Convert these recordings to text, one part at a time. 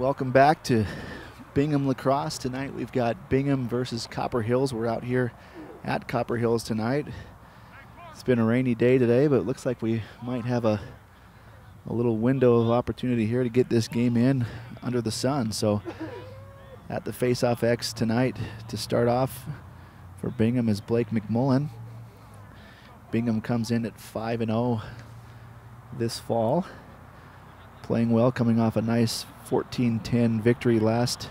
welcome back to Bingham Lacrosse. Tonight we've got Bingham versus Copper Hills. We're out here at Copper Hills tonight. It's been a rainy day today, but it looks like we might have a little window of opportunity here to get this game in under the sun. So at the face-off X tonight to start off for Bingham is Blake McMullen. Bingham comes in at 5-0 this fall. Playing well, coming off a nice 14-10 victory last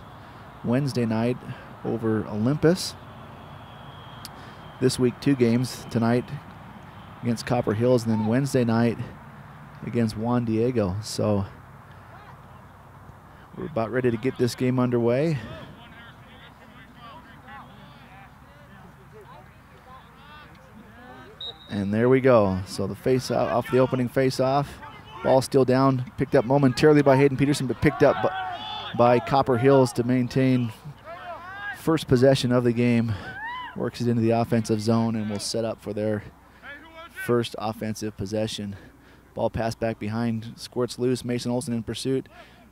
Wednesday night over Olympus. This week, 2 games, tonight against Copper Hills and then Wednesday night against Juan Diego. So we're about ready to get this game underway. And there we go. So the face off the opening face-off. Ball still down, picked up momentarily by Hayden Peterson, but picked up by Copper Hills to maintain first possession of the game. Works it into the offensive zone and will set up for their first offensive possession. Ball passed back behind, squirts loose. Mason Olson in pursuit.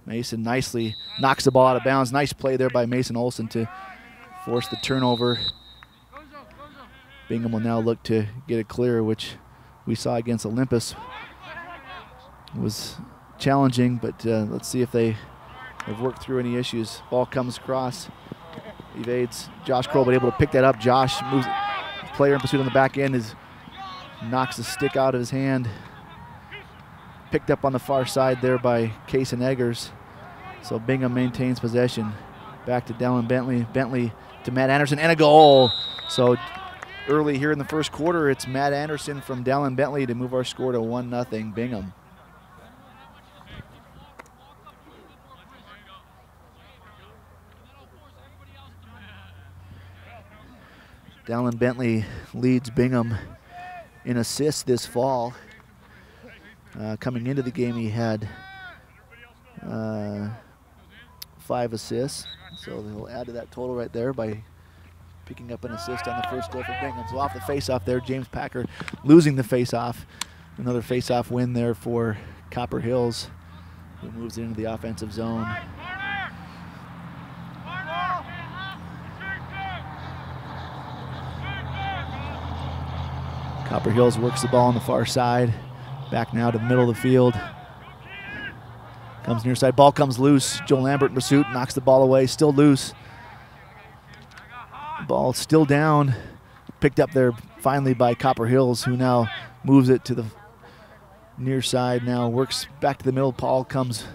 Mason nicely knocks the ball out of bounds. Nice play there by Mason Olson to force the turnover. Bingham will now look to get it clear, which we saw against Olympus. It was challenging, but let's see if they have worked through any issues. Ball comes across, evades Josh Kroll, but able to pick that up. Josh moves, player in pursuit on the back end knocks the stick out of his hand. Picked up on the far side there by Kason Eggers. So Bingham maintains possession. Back to Dallin Bentley. Bentley to Matt Anderson, and a goal. So early here in the first quarter, it's Matt Anderson from Dallin Bentley to move our score to 1-0 Bingham. Dallin Bentley leads Bingham in assists this fall. Coming into the game, he had 5 assists. So he'll add to that total right there by picking up an assist on the first goal for Bingham. So off the face-off there, James Packer losing the face-off. Another face-off win there for Copper Hills, who moves it into the offensive zone. Copper Hills works the ball on the far side. Back now to the middle of the field. Comes near side, ball comes loose. Joe Lambert in pursuit, knocks the ball away, still loose. Ball still down. Picked up there finally by Copper Hills, who now moves it to the near side, now works back to the middle. Paul comes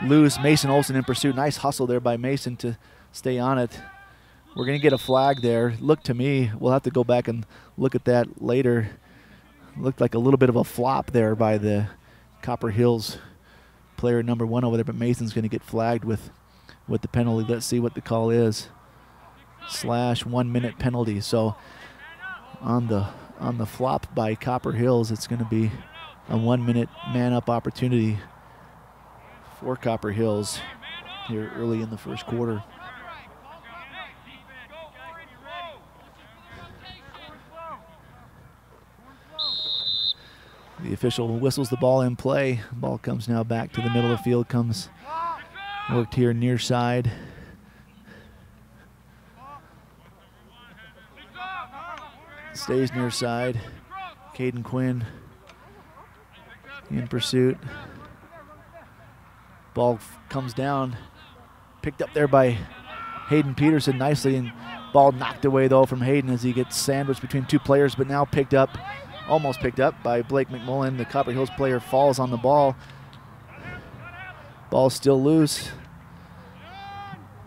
loose. Mason Olson in pursuit. Nice hustle there by Mason to stay on it. We're going to get a flag there. Looked to me, we'll have to go back and look at that later. Looked like a little bit of a flop there by the Copper Hills player number 1 over there, but Mason's going to get flagged with the penalty. Let's see what the call is. /1 minute penalty. So on the flop by Copper Hills, it's going to be a 1 minute man-up opportunity for Copper Hills here early in the first quarter. The official whistles the ball in play. Ball comes now back to the middle of the field, comes worked here near side. Stays near side. Caden Quinn in pursuit. Ball comes down, picked up there by Hayden Peterson nicely, and ball knocked away though from Hayden as he gets sandwiched between 2 players, but now picked up, almost picked up by Blake McMullen. The Copper Hills player falls on the ball. Ball still loose.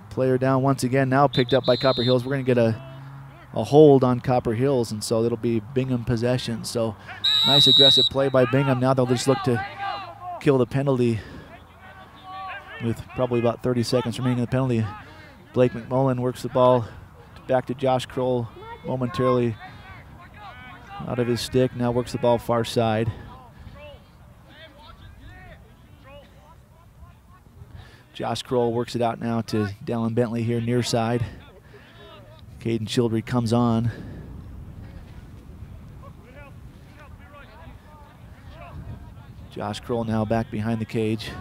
Player down once again, now picked up by Copper Hills. We're going to get a hold on Copper Hills, and so it'll be Bingham possession. So nice aggressive play by Bingham. Now they'll just look to kill the penalty with probably about 30 seconds remaining in the penalty. Blake McMullen works the ball back to Josh Kroll momentarily out of his stick. Now works the ball far side. Josh Kroll works it out now to Dallin Bentley here near side. Caden Childry comes on. Josh Kroll now back behind the cage.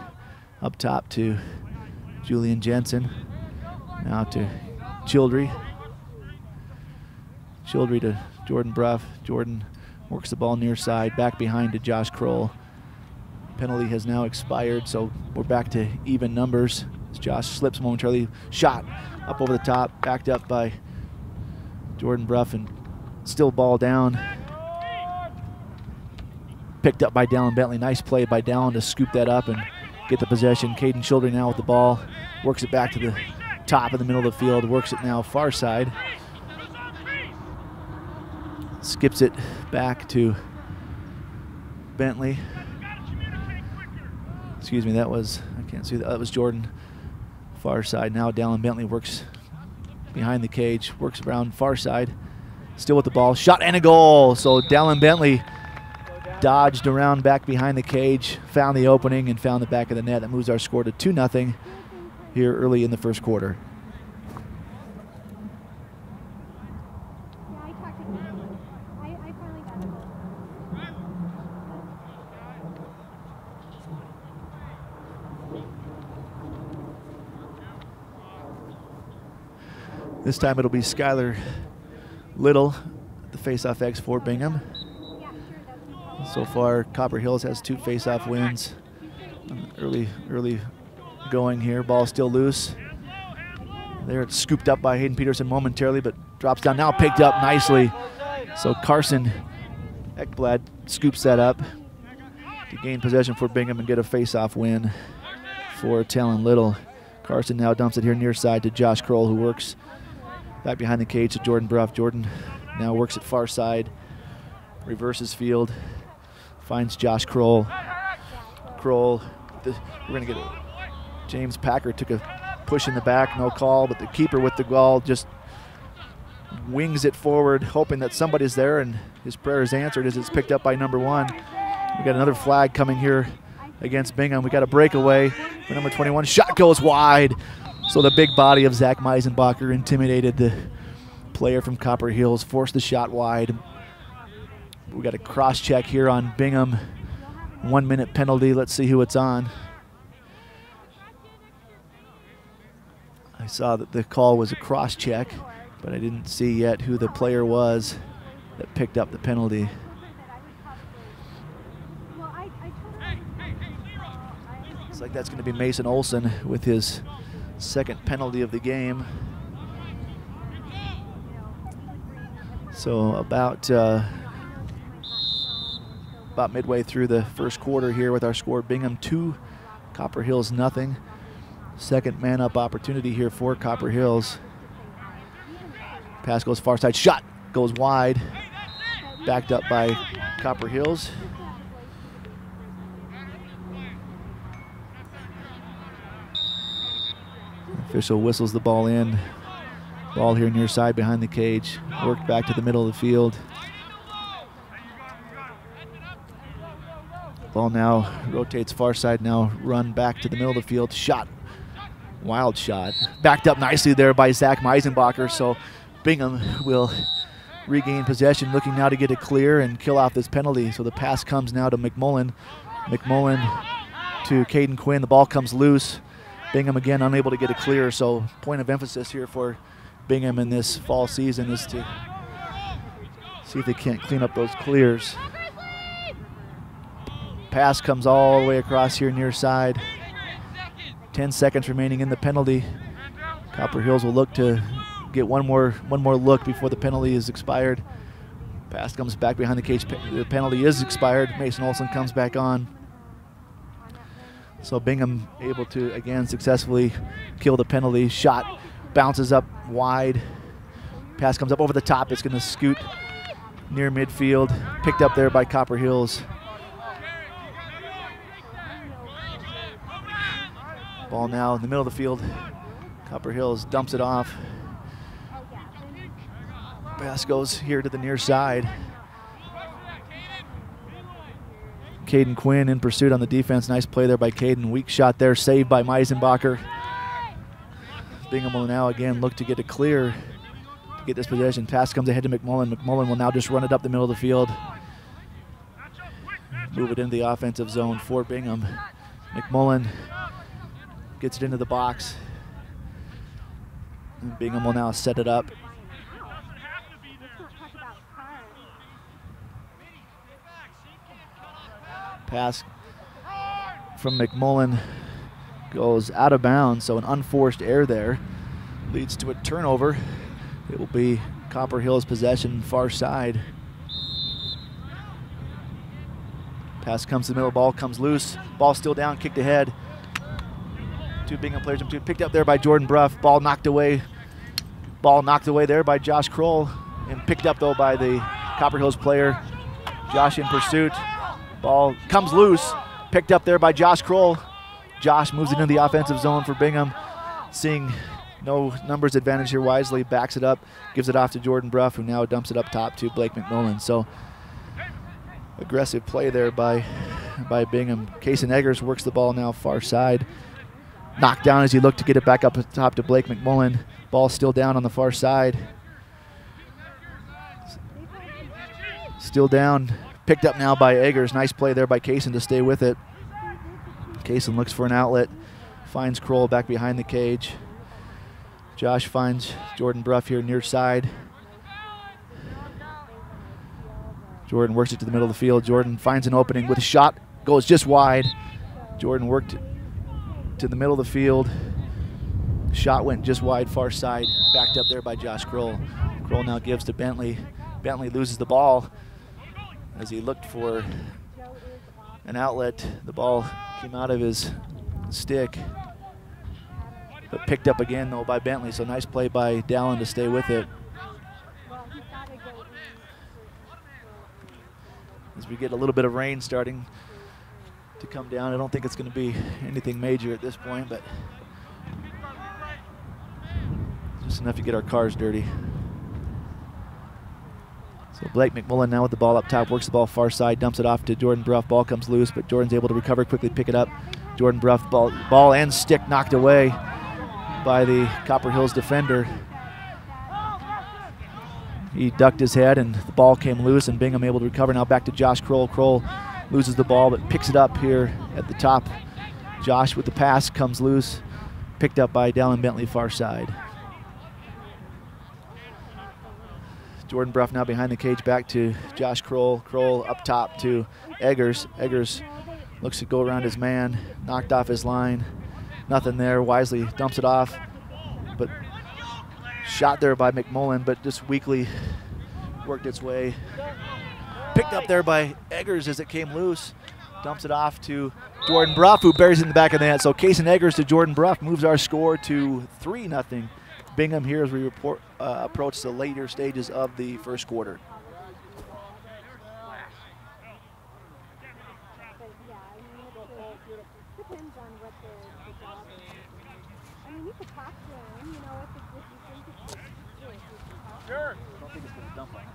Up top to Julian Jensen. Now to Childry. Childry to Jordan Bruff. Jordan works the ball near side, back behind to Josh Kroll. Penalty has now expired, so we're back to even numbers. As Josh slips momentarily, shot up over the top, backed up by Jordan Bruff, and still ball down. Picked up by Dallin Bentley. Nice play by Dallin to scoop that up and get the possession. Caden Childry now with the ball, works it back to the top of the middle of the field, works it now far side. Skips it back to Bentley. Excuse me, that was, I can't see that was Jordan. Far side, now Dallin Bentley works behind the cage, works around far side. Still with the ball, shot and a goal. So Dallin Bentley dodged around back behind the cage, found the opening and found the back of the net. That moves our score to 2-0 here early in the first quarter. This time it'll be Skylar Little, the face-off X for Bingham. So far, Copper Hills has 2 face-off wins. Early going here. Ball still loose. There, it's scooped up by Hayden Peterson momentarily, but drops down. Now picked up nicely. So Carson Ekblad scoops that up to gain possession for Bingham and get a face-off win for Talon Little. Carson now dumps it here near side to Josh Kroll, who works back behind the cage to Jordan Bruff. Jordan now works it far side, reverses field, finds Josh Kroll. Kroll, we're going to get it. James Packer took a push in the back, no call, but the keeper with the ball just wings it forward, hoping that somebody's there, and his prayer is answered as it's picked up by number 1. We got another flag coming here against Bingham. We got a breakaway for number 21. Shot goes wide. So the big body of Zach Meisenbacher intimidated the player from Copper Hills, forced the shot wide. We got a cross check here on Bingham. 1-minute penalty. Let's see who it's on. I saw that the call was a cross check, but I didn't see yet who the player was that picked up the penalty. Looks like that's going to be Mason Olson with his second penalty of the game. So about midway through the first quarter here with our score, Bingham 2, Copper Hills nothing. Second man-up opportunity here for Copper Hills. Pass goes far side, shot goes wide, backed up by Copper Hills. Official whistles the ball in. Ball here near side behind the cage. Worked back to the middle of the field. Ball now rotates far side, now run back to the middle of the field. Shot, wild shot. Backed up nicely there by Zach Meisenbacher, so Bingham will regain possession, looking now to get it clear and kill off this penalty. So the pass comes now to McMullen. McMullen to Caden Quinn. The ball comes loose. Bingham again unable to get it clear, so point of emphasis here for Bingham in this fall season is to see if they can't clean up those clears. Pass comes all the way across here near side. 10 seconds remaining in the penalty. Copper Hills will look to get one more look before the penalty is expired. Pass comes back behind the cage. The penalty is expired. Mason Olson comes back on. So Bingham able to, again, successfully kill the penalty. Shot bounces up wide. Pass comes up over the top. It's going to scoot near midfield. Picked up there by Copper Hills. Ball now in the middle of the field. Copper Hills dumps it off. Pass goes here to the near side. Caden Quinn in pursuit on the defense. Nice play there by Caden. Weak shot there, saved by Meisenbacher. Bingham will now again look to get it clear to get this possession. Pass comes ahead to McMullen. McMullen will now just run it up the middle of the field. Move it into the offensive zone for Bingham. McMullen gets it into the box. And Bingham will now set it up. Pass from McMullen goes out of bounds, so an unforced error there leads to a turnover. It will be Copper Hills possession, far side. Pass comes to the middle, ball comes loose. Ball still down, kicked ahead. Two Bingham players, picked up there by Jordan Bruff. Ball knocked away. Ball knocked away there by Josh Kroll, and picked up though by the Copper Hills player. Josh in pursuit. Ball comes loose, picked up there by Josh Kroll. Josh moves it into the offensive zone for Bingham. Seeing no numbers advantage here wisely, backs it up, gives it off to Jordan Bruff, who now dumps it up top to Blake McMullen. So aggressive play there by Bingham. Kason Eggers works the ball now far side. Knocked down as he looked to get it back up top to Blake McMullen. Ball still down on the far side. Still down. Picked up now by Eggers. Nice play there by Kason to stay with it. Kason looks for an outlet. Finds Kroll back behind the cage. Josh finds Jordan Bruff here near side. Jordan works it to the middle of the field. Jordan finds an opening with a shot. Goes just wide. Jordan worked to the middle of the field. Shot went just wide, far side. Backed up there by Josh Kroll. Kroll now gives to Bentley. Bentley loses the ball as he looked for an outlet. The ball came out of his stick, but picked up again though by Bentley. So nice play by Dallin to stay with it. As we get a little bit of rain starting to come down, I don't think it's going to be anything major at this point, but just enough to get our cars dirty. So Blake McMullen now with the ball up top, works the ball far side, dumps it off to Jordan Bruff. Ball comes loose, but Jordan's able to recover quickly, pick it up. Jordan Bruff, ball and stick knocked away by the Copper Hills defender. He ducked his head and the ball came loose, and Bingham able to recover. Now back to Josh Kroll. Kroll loses the ball but picks it up here at the top. Josh with the pass, comes loose, picked up by Dallin Bentley far side. Jordan Bruff now behind the cage, back to Josh Kroll. Kroll up top to Eggers. Eggers looks to go around his man, knocked off his line. Nothing there, wisely dumps it off, but shot there by McMullen, but just weakly worked its way. Picked up there by Eggers as it came loose. Dumps it off to Jordan Bruff, who buries it in the back of the net. So Kason Eggers to Jordan Bruff moves our score to 3-0. Bingham here as we approach the later stages of the first quarter. Sure. I don't think it's going to dump on us.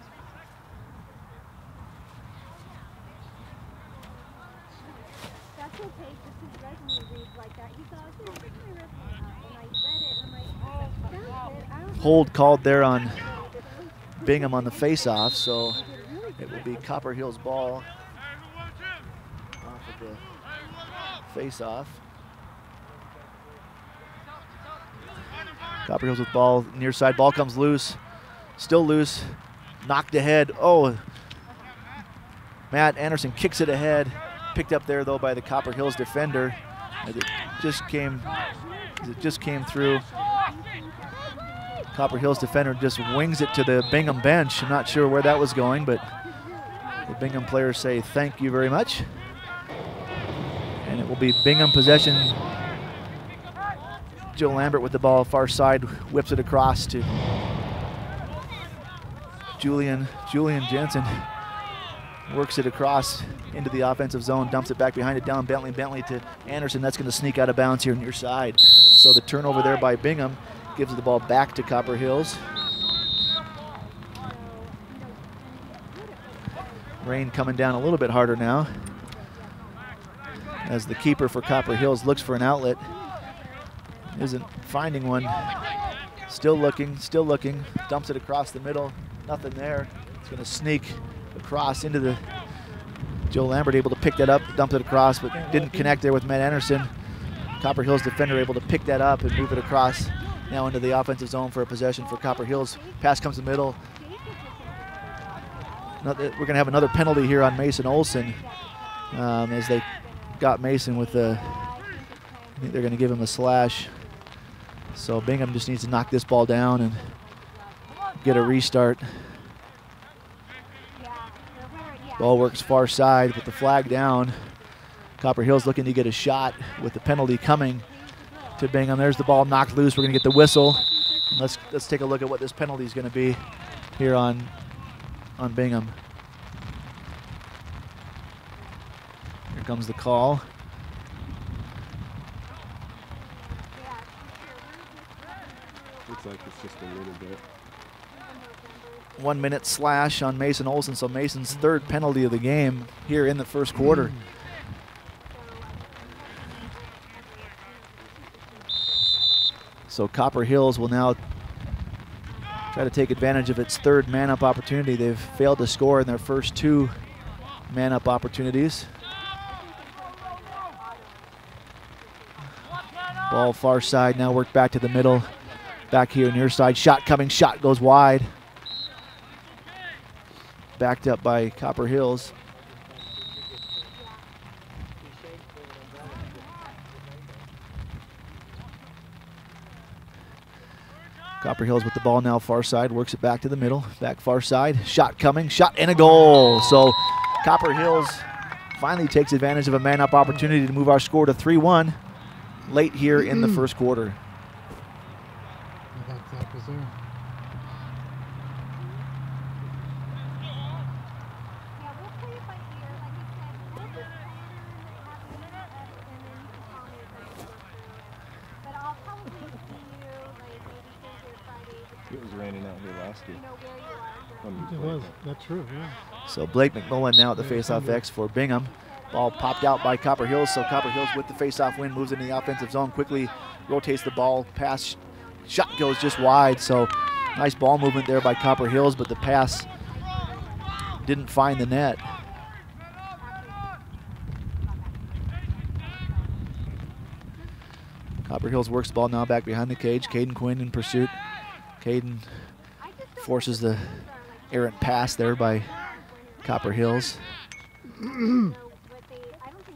That's okay, just his resume reads like that. He thought, my resume and I read it, and I'm like, oh, that's it. Hold called there on Bingham on the face-off, so it will be Copper Hills ball off of the face-off. Copper Hills with ball near side. Ball comes loose. Still loose. Knocked ahead. Oh, Matt Anderson kicks it ahead. Picked up there though by the Copper Hills defender. As it just came through. Copper Hills defender just wings it to the Bingham bench. I'm not sure where that was going, but the Bingham players say thank you very much. And it will be Bingham possession. Joe Lambert with the ball far side, whips it across to Julian Jensen. Works it across into the offensive zone, dumps it back behind it, down Bentley to Anderson. That's going to sneak out of bounds here near side. So the turnover there by Bingham gives the ball back to Copper Hills. Rain coming down a little bit harder now as the keeper for Copper Hills looks for an outlet. Isn't finding one. Still looking, dumps it across the middle. Nothing there. It's going to sneak across into the Joe Lambert, able to pick that up, dump it across, but didn't connect there with Matt Anderson. Copper Hills defender able to pick that up and move it across now into the offensive zone for a possession for Copper Hills. Pass comes to the middle. We're going to have another penalty here on Mason Olson as they got Mason with I think they're going to give him a slash. So Bingham just needs to knock this ball down and get a restart. Ball works far side with the flag down. Copper Hills looking to get a shot with the penalty coming to Bingham. There's the ball knocked loose. We're going to get the whistle. Let's take a look at what this penalty is going to be here on Bingham. Here comes the call. Looks like it's just a little bit. 1 minute slash on Mason Olson, so Mason's third penalty of the game here in the first quarter. So Copper Hills will now try to take advantage of its third man-up opportunity. They've failed to score in their first 2 man-up opportunities. Ball far side, now worked back to the middle. Back here near side, shot coming, shot goes wide. Backed up by Copper Hills. Copper Hills with the ball now far side, works it back to the middle, back far side, shot coming, shot and a goal. So Copper Hills finally takes advantage of a man-up opportunity to move our score to 3-1 late here in the first quarter. I thought Zach was there. It was raining out here last year. It was. That's true, yeah. So Blake McMullen now at the faceoff X for Bingham. Ball popped out by Copper Hills, so Copper Hills with the faceoff win moves into the offensive zone, quickly rotates the ball, pass, shot goes just wide. So nice ball movement there by Copper Hills, but the pass didn't find the net. Copper Hills works the ball now back behind the cage. Caden Quinn in pursuit. Caden forces the errant pass there by Copper Hills.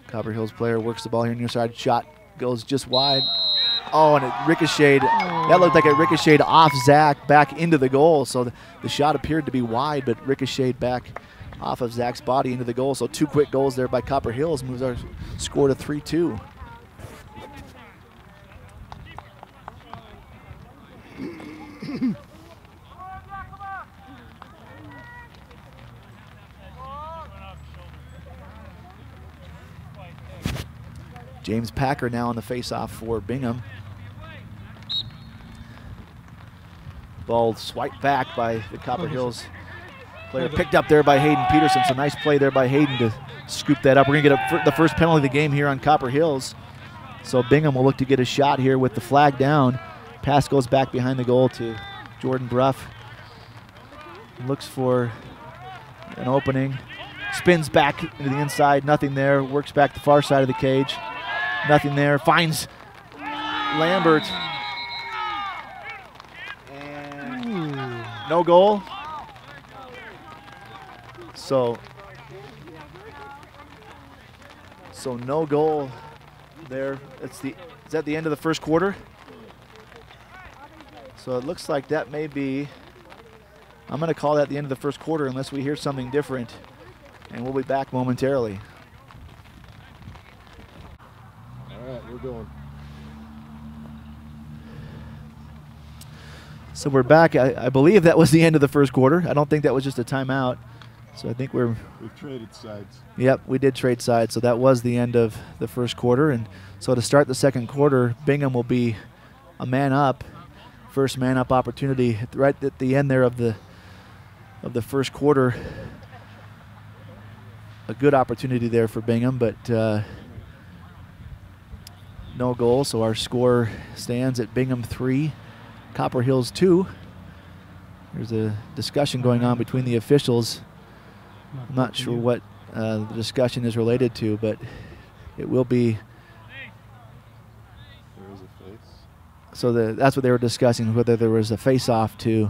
Copper Hills player works the ball here near side. Shot goes just wide. Oh, and it ricocheted. That looked like it ricocheted off Zach back into the goal. So the shot appeared to be wide, but ricocheted back off of Zach's body into the goal. So 2 quick goals there by Copper Hills moves our score to 3-2. James Packer now on the face-off for Bingham. Ball swiped back by the Copper Hills player, picked up there by Hayden Peterson. So nice play there by Hayden to scoop that up. We're going to get the first penalty of the game here on Copper Hills. So Bingham will look to get a shot here with the flag down. Pass goes back behind the goal to Jordan Bruff. Looks for an opening. Spins back into the inside, nothing there. Works back the far side of the cage. Nothing there. Finds Lambert. And no goal. So no goal there. Is that the end of the first quarter? So it looks like that may be, I'm going to call that the end of the first quarter unless we hear something different. And we'll be back momentarily. All right, we're going. So we're back. I believe that was the end of the first quarter. I don't think that was just a timeout. So I think we've traded sides. Yep, we did trade sides. So that was the end of the first quarter. And so to start the second quarter, Bingham will be a man up. First man up opportunity right at the end there of the first quarter. A good opportunity there for Bingham, but no goal. So our score stands at Bingham 3, Copper Hills 2. There's a discussion going on between the officials. I'm not sure what the discussion is related to, but it will be So that's what they were discussing, whether there was a face-off to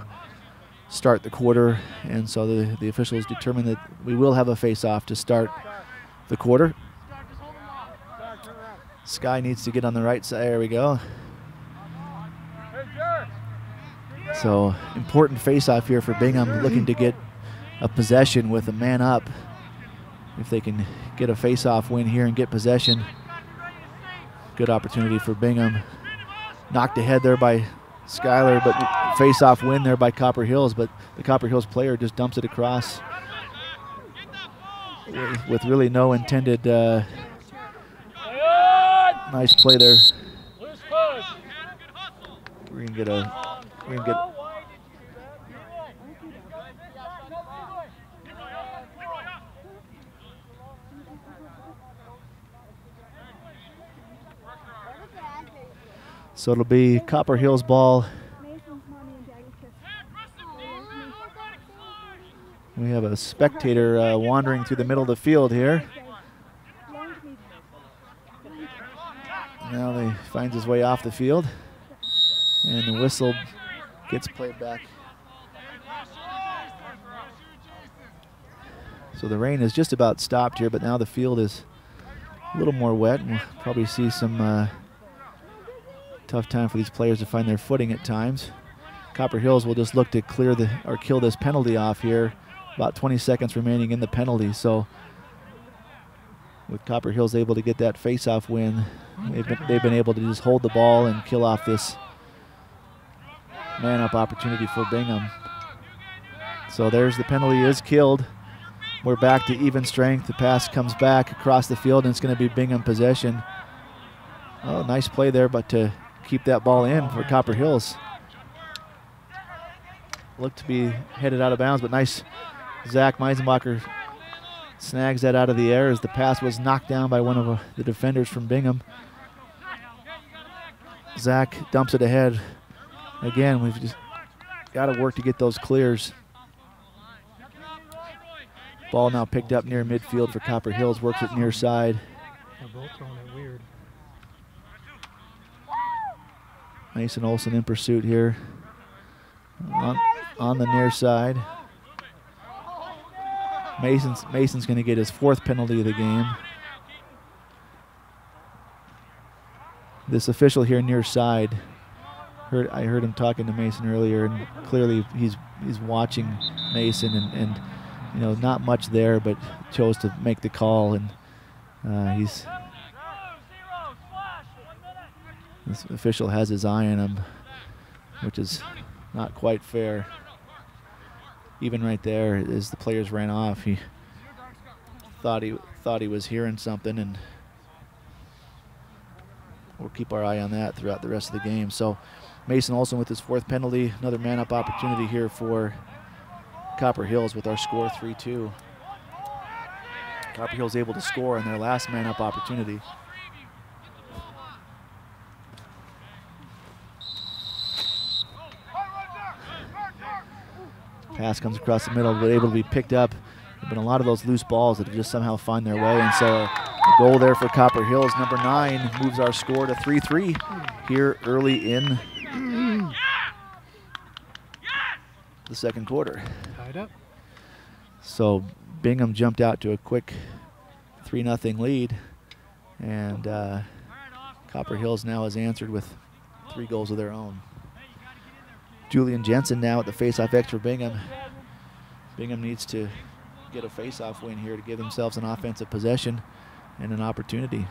start the quarter, and so the officials determined that we will have a face-off to start the quarter. Sky needs to get on the right side. There we go. So important face-off here for Bingham, looking to get a possession with a man up. If they can get a face-off win here and get possession, good opportunity for Bingham. Knocked ahead there by Schuyler, but face-off win there by Copper Hills, but the Copper Hills player just dumps it across with really no intended. Nice play there. We're gonna get so it'll be Copper Hills ball. We have a spectator wandering through the middle of the field here. Now he finds his way off the field, and the whistle gets played back. So the rain is just about stopped here, but now the field is a little more wet, and we'll probably see some tough time for these players to find their footing at times. Copper Hills will just look to clear or kill this penalty off here. About 20 seconds remaining in the penalty, so with Copper Hills able to get that face-off win, they've been able to just hold the ball and kill off this man-up opportunity for Bingham. So there's the penalty is killed. We're back to even strength. The pass comes back across the field, and it's going to be Bingham possession. Oh, nice play there, but to keep that ball in for Copper Hills. Looked to be headed out of bounds, but nice. Zach Meisenbacher snags that out of the air as the pass was knocked down by one of the defenders from Bingham. Zach dumps it ahead. Again, we've just got to work to get those clears. Ball now picked up near midfield for Copper Hills, works it near side. They're both throwing it weird. Mason Olson in pursuit here on the near side. Mason's going to get his 4th penalty of the game. This official here near side, I heard him talking to Mason earlier, and clearly he's watching Mason, and you know, not much there, but chose to make the call, and this official has his eye on him, which is not quite fair. Even right there, as the players ran off, he thought he was hearing something, and we'll keep our eye on that throughout the rest of the game. So Mason Olson with his 4th penalty, another man-up opportunity here for Copper Hills with our score 3-2. Copper Hills able to score in their last man-up opportunity. Pass comes across the middle, but able to be picked up. There have been a lot of those loose balls that have just somehow find their way, and so a goal there for Copper Hills. Number 9 moves our score to 3-3 here early in the second quarter. Tied up. So Bingham jumped out to a quick 3-0 lead, and Copper Hills now has answered with 3 goals of their own. Julian Jensen now at the face-off X for Bingham. Bingham needs to get a face-off win here to give themselves an offensive possession and an opportunity.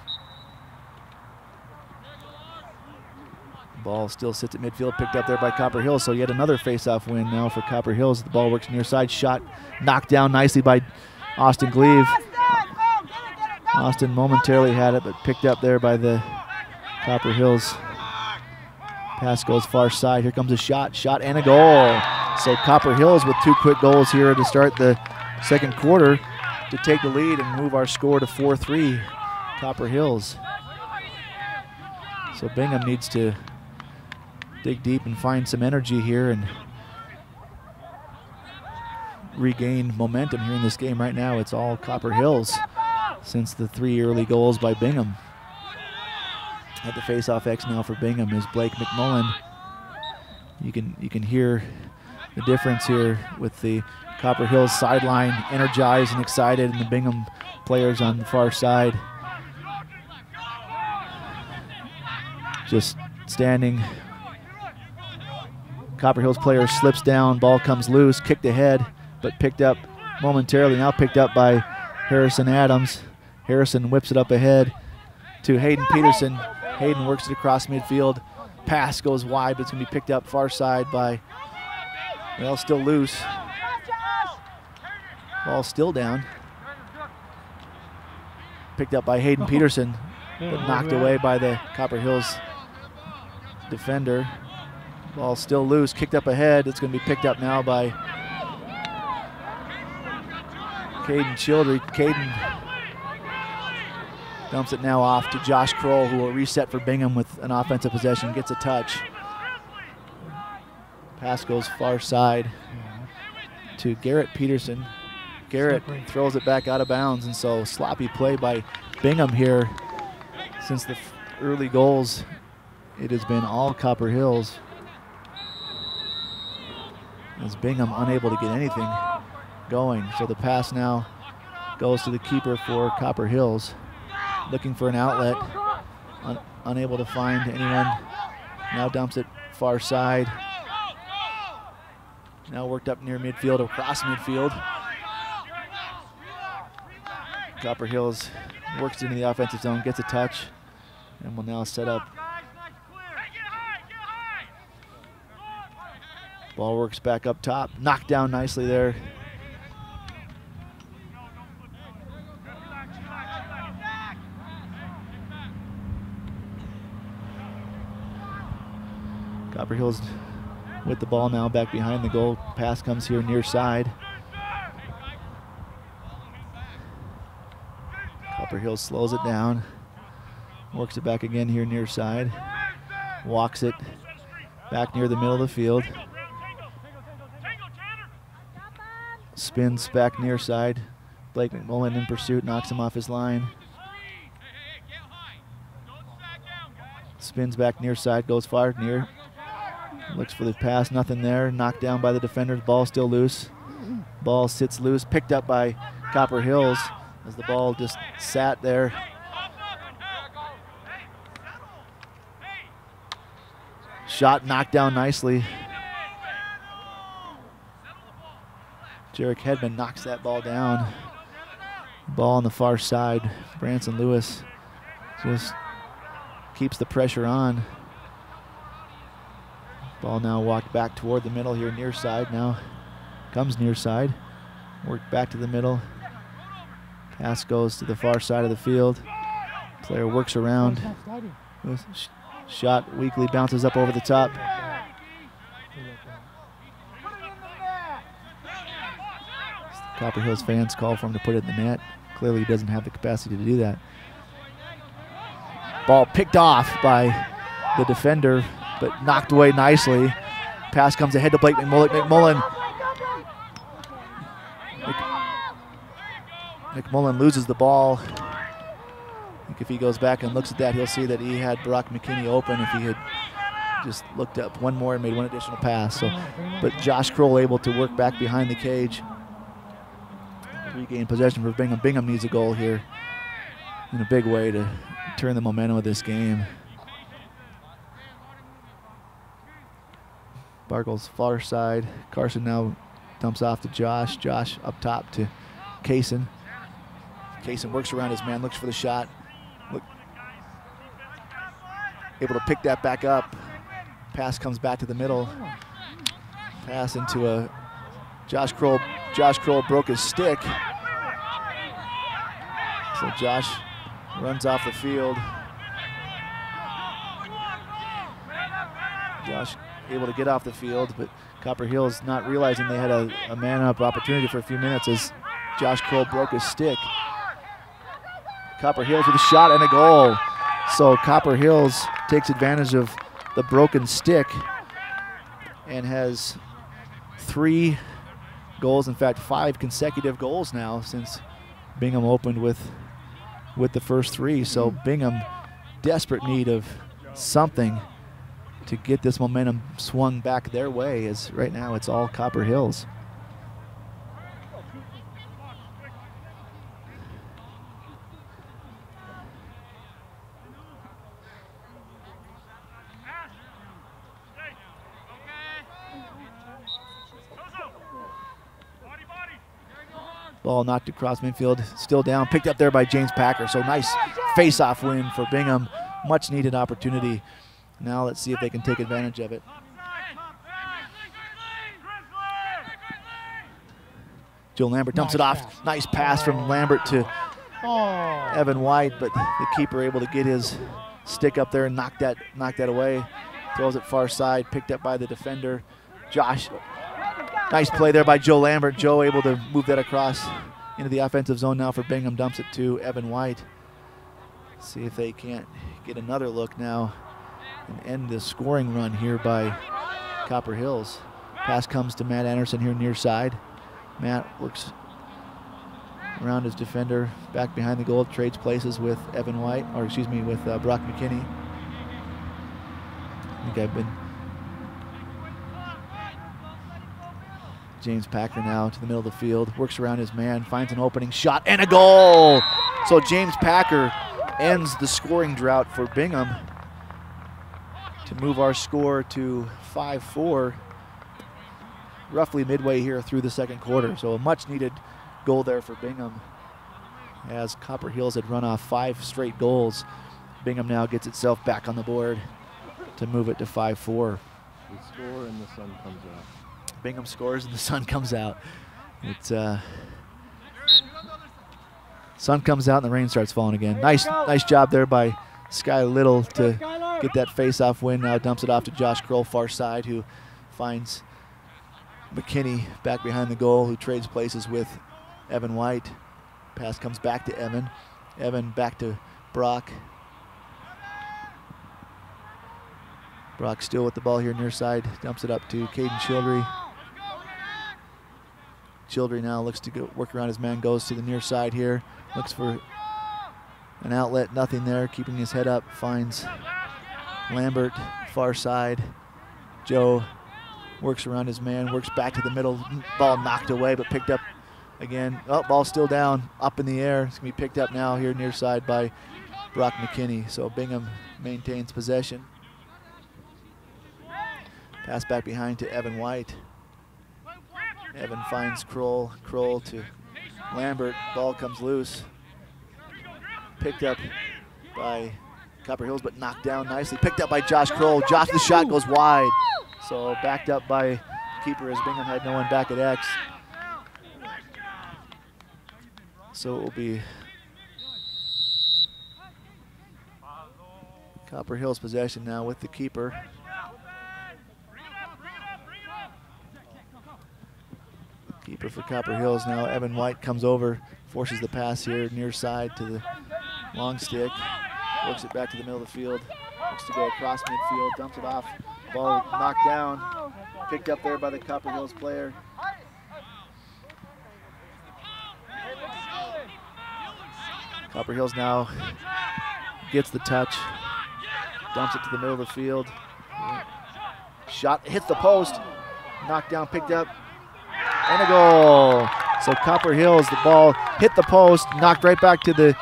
Ball still sits at midfield, picked up there by Copper Hills, so yet another face-off win now for Copper Hills. The ball works near side, shot knocked down nicely by Austin Gleave. Austin momentarily had it, but picked up there by the Copper Hills. Pass goes far side. Here comes a shot and a goal. So Copper Hills with 2 quick goals here to start the second quarter to take the lead and move our score to 4-3 Copper Hills. So Bingham needs to dig deep and find some energy here and regain momentum here in this game. Right now it's all Copper Hills since the 3 early goals by Bingham. At the face-off X now for Bingham is Blake McMullen. You can hear the difference here with the Copper Hills sideline energized and excited, and the Bingham players on the far side just standing. Copper Hills player slips down, ball comes loose, kicked ahead, but picked up momentarily, now picked up by Harrison Adams. Harrison whips it up ahead to Hayden Peterson. Hayden works it across midfield. Pass goes wide, but it's going to be picked up far side by, well, still loose. Ball still down. Picked up by Hayden Peterson, but knocked away by the Copper Hills defender. Ball still loose, kicked up ahead. It's going to be picked up now by Caden Childry. Caden dumps it now off to Josh Kroll, who will reset for Bingham with an offensive possession, gets a touch. Pass goes far side to Garrett Peterson. Garrett throws it back out of bounds, and so sloppy play by Bingham here. Since the early goals, it has been all Copper Hills, as Bingham unable to get anything going. So the pass now goes to the keeper for Copper Hills, looking for an outlet, unable to find anyone. Now dumps it far side. Now worked up near midfield, across midfield. Copper Hills works into the offensive zone, gets a touch, and will now set up. Ball works back up top, knocked down nicely there. Copper Hills with the ball now back behind the goal. Pass comes here near side. Copper Hills slows it down, works it back again here near side, walks it back near the middle of the field, spins back near side. Blake McMullen in pursuit, knocks him off his line. Spins back near side, goes far near. Looks for the pass, nothing there. Knocked down by the defenders, ball still loose. Ball sits loose, picked up by Copper Hills as the ball just sat there. Shot knocked down nicely. Jarek Hedman knocks that ball down. Ball on the far side. Branson Lewis just keeps the pressure on. Ball now walked back toward the middle here near side. Now comes near side. Worked back to the middle. Pass goes to the far side of the field. Player works around. Shot weakly bounces up over the top. Copper Hills fans call for him to put it in the net. Clearly he doesn't have the capacity to do that. Ball picked off by the defender, but knocked away nicely. Pass comes ahead to Blake McMullen. McMullen loses the ball. I think if he goes back and looks at that, he'll see that he had Brock McKinney open if he had just looked up one more and made one additional pass. So, but Josh Kroll able to work back behind the cage. Regain possession for Bingham. Bingham needs a goal here in a big way to turn the momentum of this game. Bargle's far side. Carson now dumps off to Josh. Josh up top to Kaysen. Kaysen works around his man, looks for the shot. Able to pick that back up. Pass comes back to the middle. Pass into a Josh Kroll. Josh Kroll broke his stick. So Josh runs off the field. Josh able to get off the field, but Copper Hills not realizing they had a man-up opportunity for a few minutes as Josh Kroll broke his stick. Copper Hills with a shot and a goal. So Copper Hills takes advantage of the broken stick and has 3 goals, in fact 5 consecutive goals now since Bingham opened with the first 3. So Bingham desperate need of something to get this momentum swung back their way, as right now it's all Copper Hills. Ball knocked across midfield, still down, picked up there by James Packer. So nice face-off win for Bingham. Much needed opportunity. Now let's see if they can take advantage of it. Joe Lambert dumps it off. Nice pass from Lambert to Evan White, but the keeper able to get his stick up there and knock that away. Throws it far side, picked up by the defender. Josh. Nice play there by Joe Lambert. Joe able to move that across into the offensive zone now for Bingham. Dumps it to Evan White. See if they can't get another look now and end the scoring run here by Copper Hills. Pass comes to Matt Anderson here near side. Matt works around his defender, back behind the goal, trades places with Evan White, or excuse me, with Brock McKinney. I think I've been James Packer now to the middle of the field, works around his man, finds an opening shot, and a goal! So James Packer ends the scoring drought for Bingham to move our score to 5-4, roughly midway here through the second quarter. So a much needed goal there for Bingham, as Copper Hills had run off 5 straight goals. Bingham now gets itself back on the board to move it to 5-4. We score and the sun comes out. Bingham scores and the sun comes out. It's sun comes out and the rain starts falling again. Nice job there by Sky Little to get that face-off win. Now dumps it off to Josh Kroll, far side, who finds McKinney back behind the goal, who trades places with Evan White. Pass comes back to Evan. Evan back to Brock. Brock still with the ball here near side. Dumps it up to Caden Childry. Childry now looks to go work around his man, goes to the near side here. Looks for an outlet, nothing there. Keeping his head up, finds Lambert, far side. Joe works around his man, works back to the middle. Ball knocked away, but picked up again. Oh, ball still down, up in the air. It's going to be picked up now here near side by Brock McKinney. So Bingham maintains possession. Pass back behind to Evan White. Evan finds Kroll. Kroll to Lambert. Ball comes loose. Picked up by Copper Hills, but knocked down nicely. Picked up by Josh Kroll. Josh, the shot goes wide. So backed up by keeper, as Bingham had no one back at X. So it will be Copper Hills possession now with the keeper. Keeper for Copper Hills now. Evan White comes over, forces the pass here near side to the long stick. Works it back to the middle of the field. Looks to go across midfield, dumps it off. Ball knocked down. Picked up there by the Copper Hills player. Copper Hills now gets the touch. Dumps it to the middle of the field. Shot hits the post. Knocked down, picked up. And a goal. So Copper Hills, the ball hit the post, knocked right back to the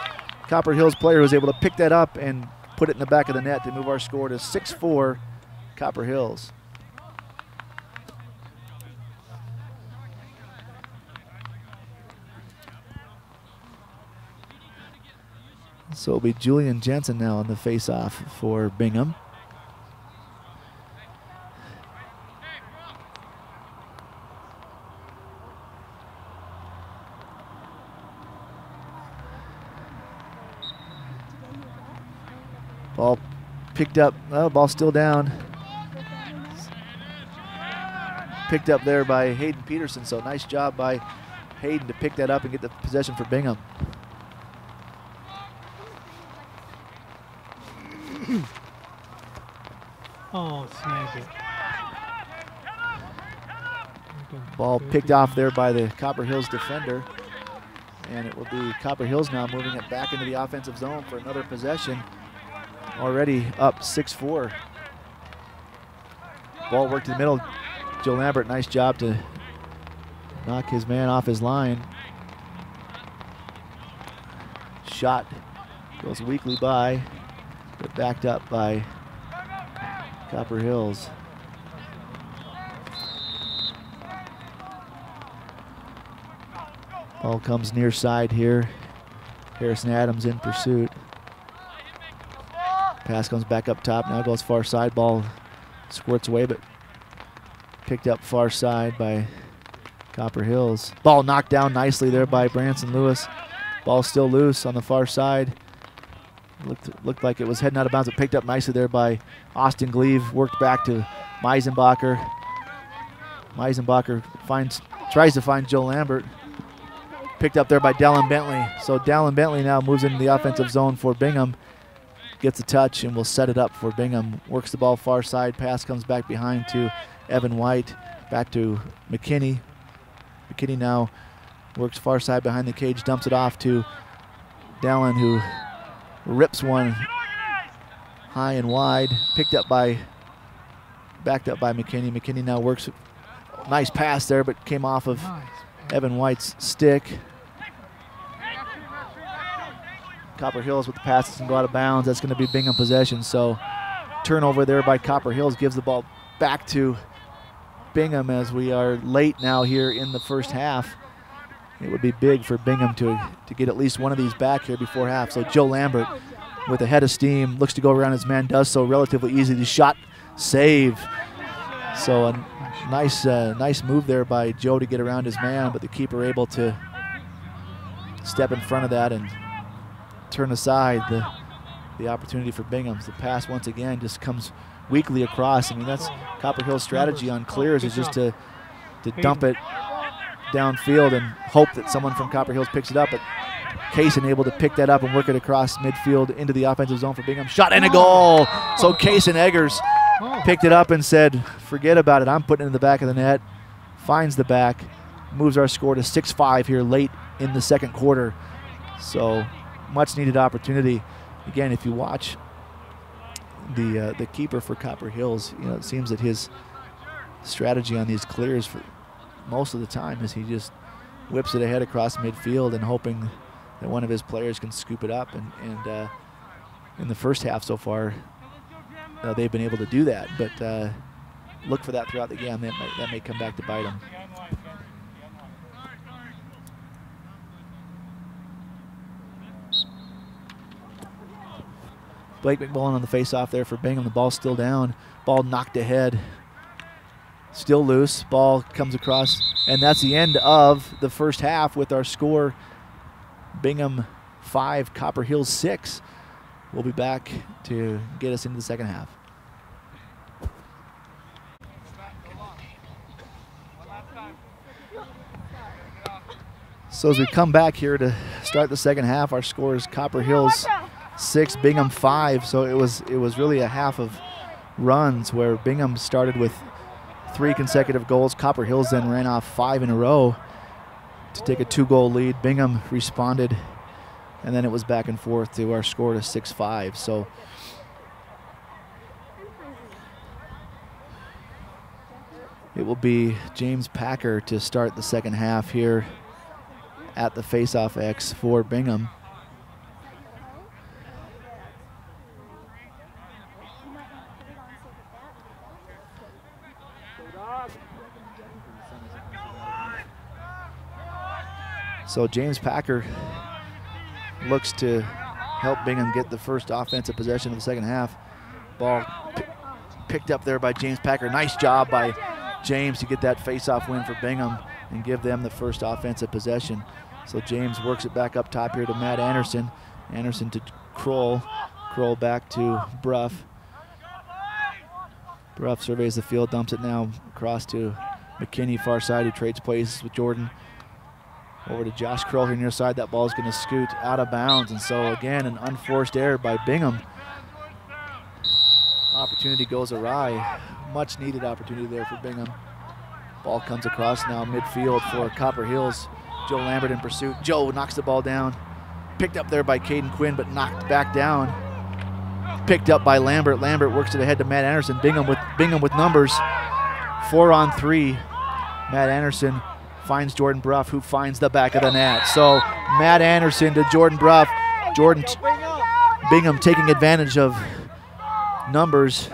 Copper Hills player, who was able to pick that up and put it in the back of the net to move our score to 6-4 Copper Hills. So it'll be Julian Jensen now on the face-off for Bingham. Ball picked up, oh, ball still down. Picked up there by Hayden Peterson, so nice job by Hayden to pick that up and get the possession for Bingham. Oh, snag it. Ball picked off there by the Copper Hills defender. And it will be Copper Hills now moving it back into the offensive zone for another possession. already up 6-4. Ball worked in the middle. Joe Lambert, nice job to knock his man off his line. Shot goes weakly by, but backed up by Copper Hills. Ball comes near side here. Harrison Adams in pursuit. Pass comes back up top, now goes far side. Ball squirts away, but picked up far side by Copper Hills. Ball knocked down nicely there by Branson Lewis. Ball still loose on the far side. Looked like it was heading out of bounds, but picked up nicely there by Austin Gleave. Worked back to Meisenbacher. Meisenbacher tries to find Joe Lambert. Picked up there by Dallin Bentley. So Dallin Bentley now moves into the offensive zone for Bingham. Gets a touch and will set it up for Bingham. Works the ball far side. Pass comes back behind to Evan White. Back to McKinney. McKinney now works far side behind the cage. Dumps it off to Dallin, who rips one high and wide. Backed up by McKinney. McKinney now works. Nice pass there, but came off of Evan White's stick. Copper Hills with the pass and go out of bounds. That's going to be Bingham possession. So turnover there by Copper Hills gives the ball back to Bingham as we are late now here in the first half. It would be big for Bingham to get at least one of these back here before half. So Joe Lambert with a head of steam looks to go around his man, does so relatively easy. The shot save. So a nice move there by Joe to get around his man, but the keeper able to step in front of that and turn aside the opportunity for Bingham. The pass once again just comes weakly across. I mean, that's Copper Hill's strategy on clears, is just to dump it downfield and hope that someone from Copper Hills picks it up. But Kaysen able to pick that up and work it across midfield into the offensive zone for Bingham. Shot and a goal. So Kaysen Eggers picked it up and said, forget about it, I'm putting it in the back of the net. Finds the back, moves our score to 6-5 here late in the second quarter. So much needed opportunity. Again, if you watch the keeper for Copper Hills, you know, it seems that his strategy on these clears for most of the time is he just whips it ahead across midfield and hoping that one of his players can scoop it up. And in the first half so far, they've been able to do that. But look for that throughout the game. That may come back to bite them. Blake McMullen on the face-off there for Bingham. The ball's still down. Ball knocked ahead. Still loose. Ball comes across. And that's the end of the first half with our score. Bingham 5, Copper Hills 6. We'll be back to get us into the second half. So as we come back here to start the second half, our score is Copper Hills 6, Bingham 5. So it was really a half of runs where Bingham started with 3 consecutive goals. Copper Hills then ran off 5 in a row to take a 2-goal lead. Bingham responded, and then it was back and forth to our score to 6-5. So it will be James Packer to start the second half here at the face-off X for Bingham. So James Packer looks to help Bingham get the first offensive possession of the second half. Ball picked up there by James Packer. Nice job by James to get that face-off win for Bingham and give them the first offensive possession. So James works it back up top here to Matt Anderson. Anderson to Kroll. Kroll back to Bruff. Bruff surveys the field, dumps it now across to McKinney, far side, who trades places with Jordan. Over to Josh Kroll here near side. That ball is going to scoot out of bounds. And so again, an unforced error by Bingham. Opportunity goes awry. Much needed opportunity there for Bingham. Ball comes across now midfield for Copper Hills. Joe Lambert in pursuit. Joe knocks the ball down. Picked up there by Caden Quinn, but knocked back down. Picked up by Lambert. Lambert works it ahead to Matt Anderson. Bingham with numbers. 4-on-3. Matt Anderson finds Jordan Bruff, who finds the back of the net. So Matt Anderson to Jordan Bruff. Bingham taking advantage of numbers.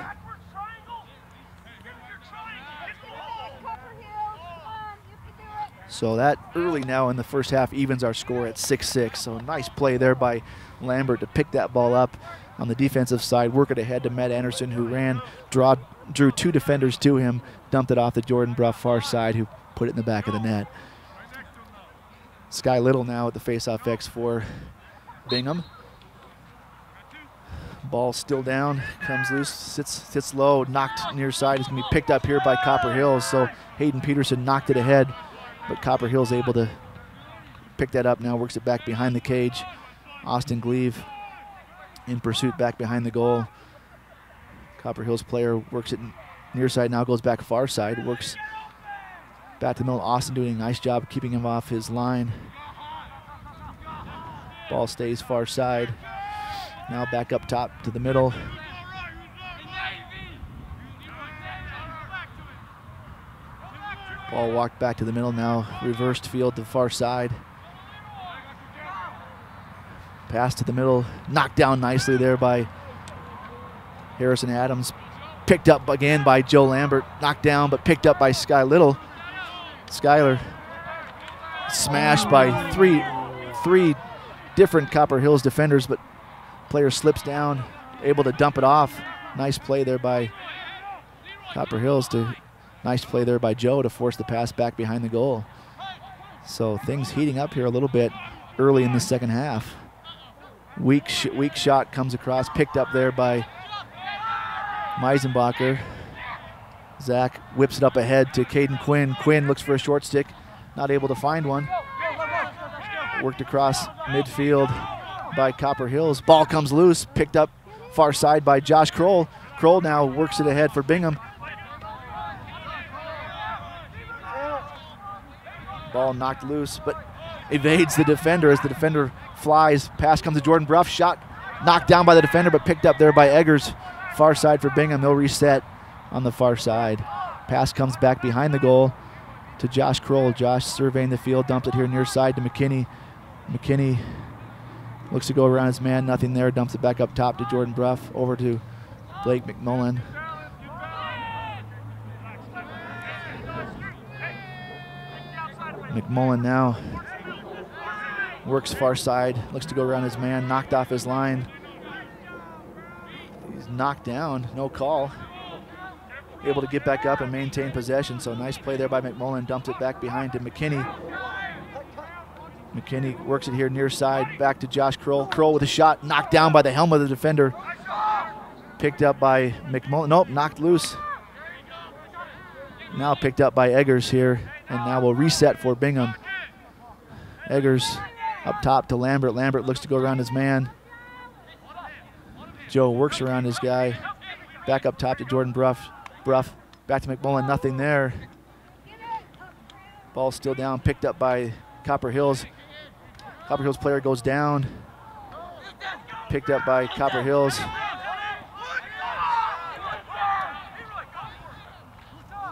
So that early now in the first half evens our score at 6-6. So nice play there by Lambert to pick that ball up on the defensive side, work it ahead to Matt Anderson, who drew 2 defenders to him, dumped it off the Jordan Bruff far side, who put it in the back of the net. Sky Little now at the faceoff X for Bingham. Ball still down, comes loose, sits low, knocked near side. It's going to be picked up here by Copper Hills. So Hayden Peterson knocked it ahead, but Copper Hills able to pick that up now, works it back behind the cage. Austin Gleave in pursuit back behind the goal. Copper Hills player works it near side, now goes back far side, works back to the middle. Austin doing a nice job keeping him off his line. Ball stays far side. Now back up top to the middle. Ball walked back to the middle, now reversed field to the far side. Pass to the middle, knocked down nicely there by Harrison Adams. Picked up again by Joe Lambert, knocked down but picked up by Sky Little. Skyler smashed by three different Copper Hills defenders, but player slips down, able to dump it off. Nice play there by Copper Hills nice play there by Joe to force the pass back behind the goal. So things heating up here a little bit early in the second half. Weak shot comes across, picked up there by Meisenbacher. Zach whips it up ahead to Caden Quinn. Quinn looks for a short stick, not able to find one. Worked across midfield by Copper Hills. Ball comes loose, picked up far side by Josh Kroll. Kroll now works it ahead for Bingham. Ball knocked loose, but evades the defender as the defender flies. Pass comes to Jordan Bruff. Shot knocked down by the defender, but picked up there by Eggers. Far side for Bingham. They'll reset on the far side. Pass comes back behind the goal to Josh Kroll. Josh surveying the field, dumped it here near side to McKinney. McKinney looks to go around his man, nothing there. Dumps it back up top to Jordan Bruff. Over to Blake McMullen. McMullen now works far side, looks to go around his man, knocked off his line. He's knocked down, no call. Able to get back up and maintain possession, so nice play there by McMullen, dumped it back behind to McKinney. McKinney works it here near side, back to Josh Kroll. Kroll with a shot, knocked down by the helmet of the defender. Picked up by McMullen, nope, knocked loose. Now picked up by Eggers here, and now we'll reset for Bingham. Eggers up top to Lambert. Lambert looks to go around his man. Joe works around his guy. Back up top to Jordan Bruff. Bruff back to McMullen, nothing there. Ball still down, picked up by Copper Hills. Copper Hills player goes down. Picked up by Copper Hills.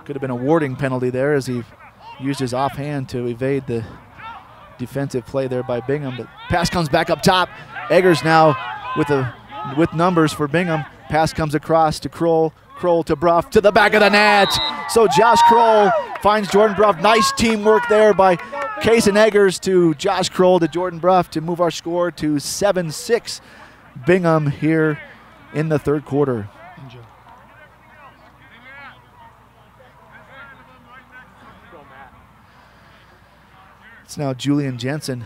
Could have been a warding penalty there as he used his offhand to evade the defensive play there by Bingham. But pass comes back up top. Eggers now with numbers for Bingham. Pass comes across to Kroll. Kroll to Bruff to the back of the net. So Josh Kroll finds Jordan Bruff. Nice teamwork there by Kaysen Eggers to Josh Kroll to Jordan Bruff to move our score to 7-6. Bingham here in the third quarter. It's now Julian Jensen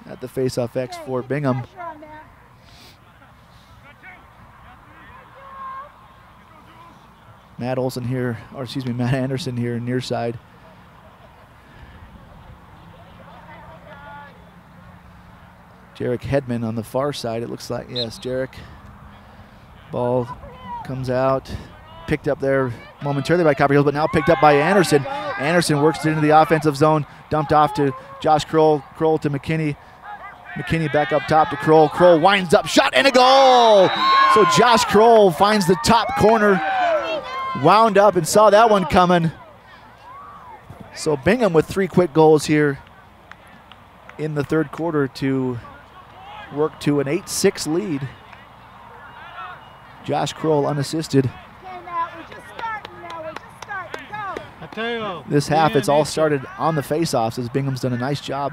at the faceoff X for Bingham. Matt Olson here, or excuse me, Matt Anderson here near side. Jarek Hedman on the far side, it looks like. Yes, Jarek. Ball comes out. Picked up there momentarily by Copper Hills, but now picked up by Anderson. Anderson works it into the offensive zone, dumped off to Josh Kroll. Kroll to McKinney. McKinney back up top to Kroll. Kroll winds up, shot, and a goal! So Josh Kroll finds the top corner, wound up and saw that one coming. So Bingham with 3 quick goals here in the third quarter to work to an 8-6 lead. Josh Kroll unassisted. This half, it's all started on the faceoffs as Bingham's done a nice job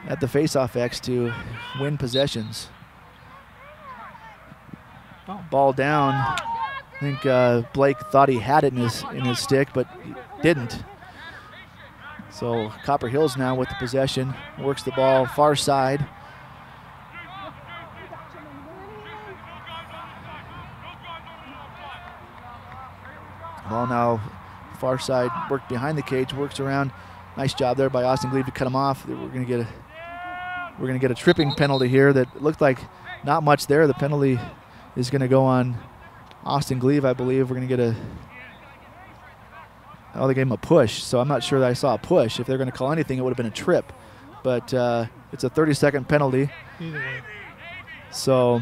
at the faceoff X to win possessions. Ball down. I think Blake thought he had it in his stick, but he didn't. So Copper Hills now with the possession, works the ball far side. Ball now far side, worked behind the cage, works around. Nice job there by Austin Glebe to cut him off. We're gonna get a tripping penalty here that looked like not much there. The penalty is gonna go on Austin Glebe, I believe. We're gonna get a, oh, they gave him a push, so I'm not sure that I saw a push. If they're gonna call anything, it would have been a trip. But it's a 30-second penalty. So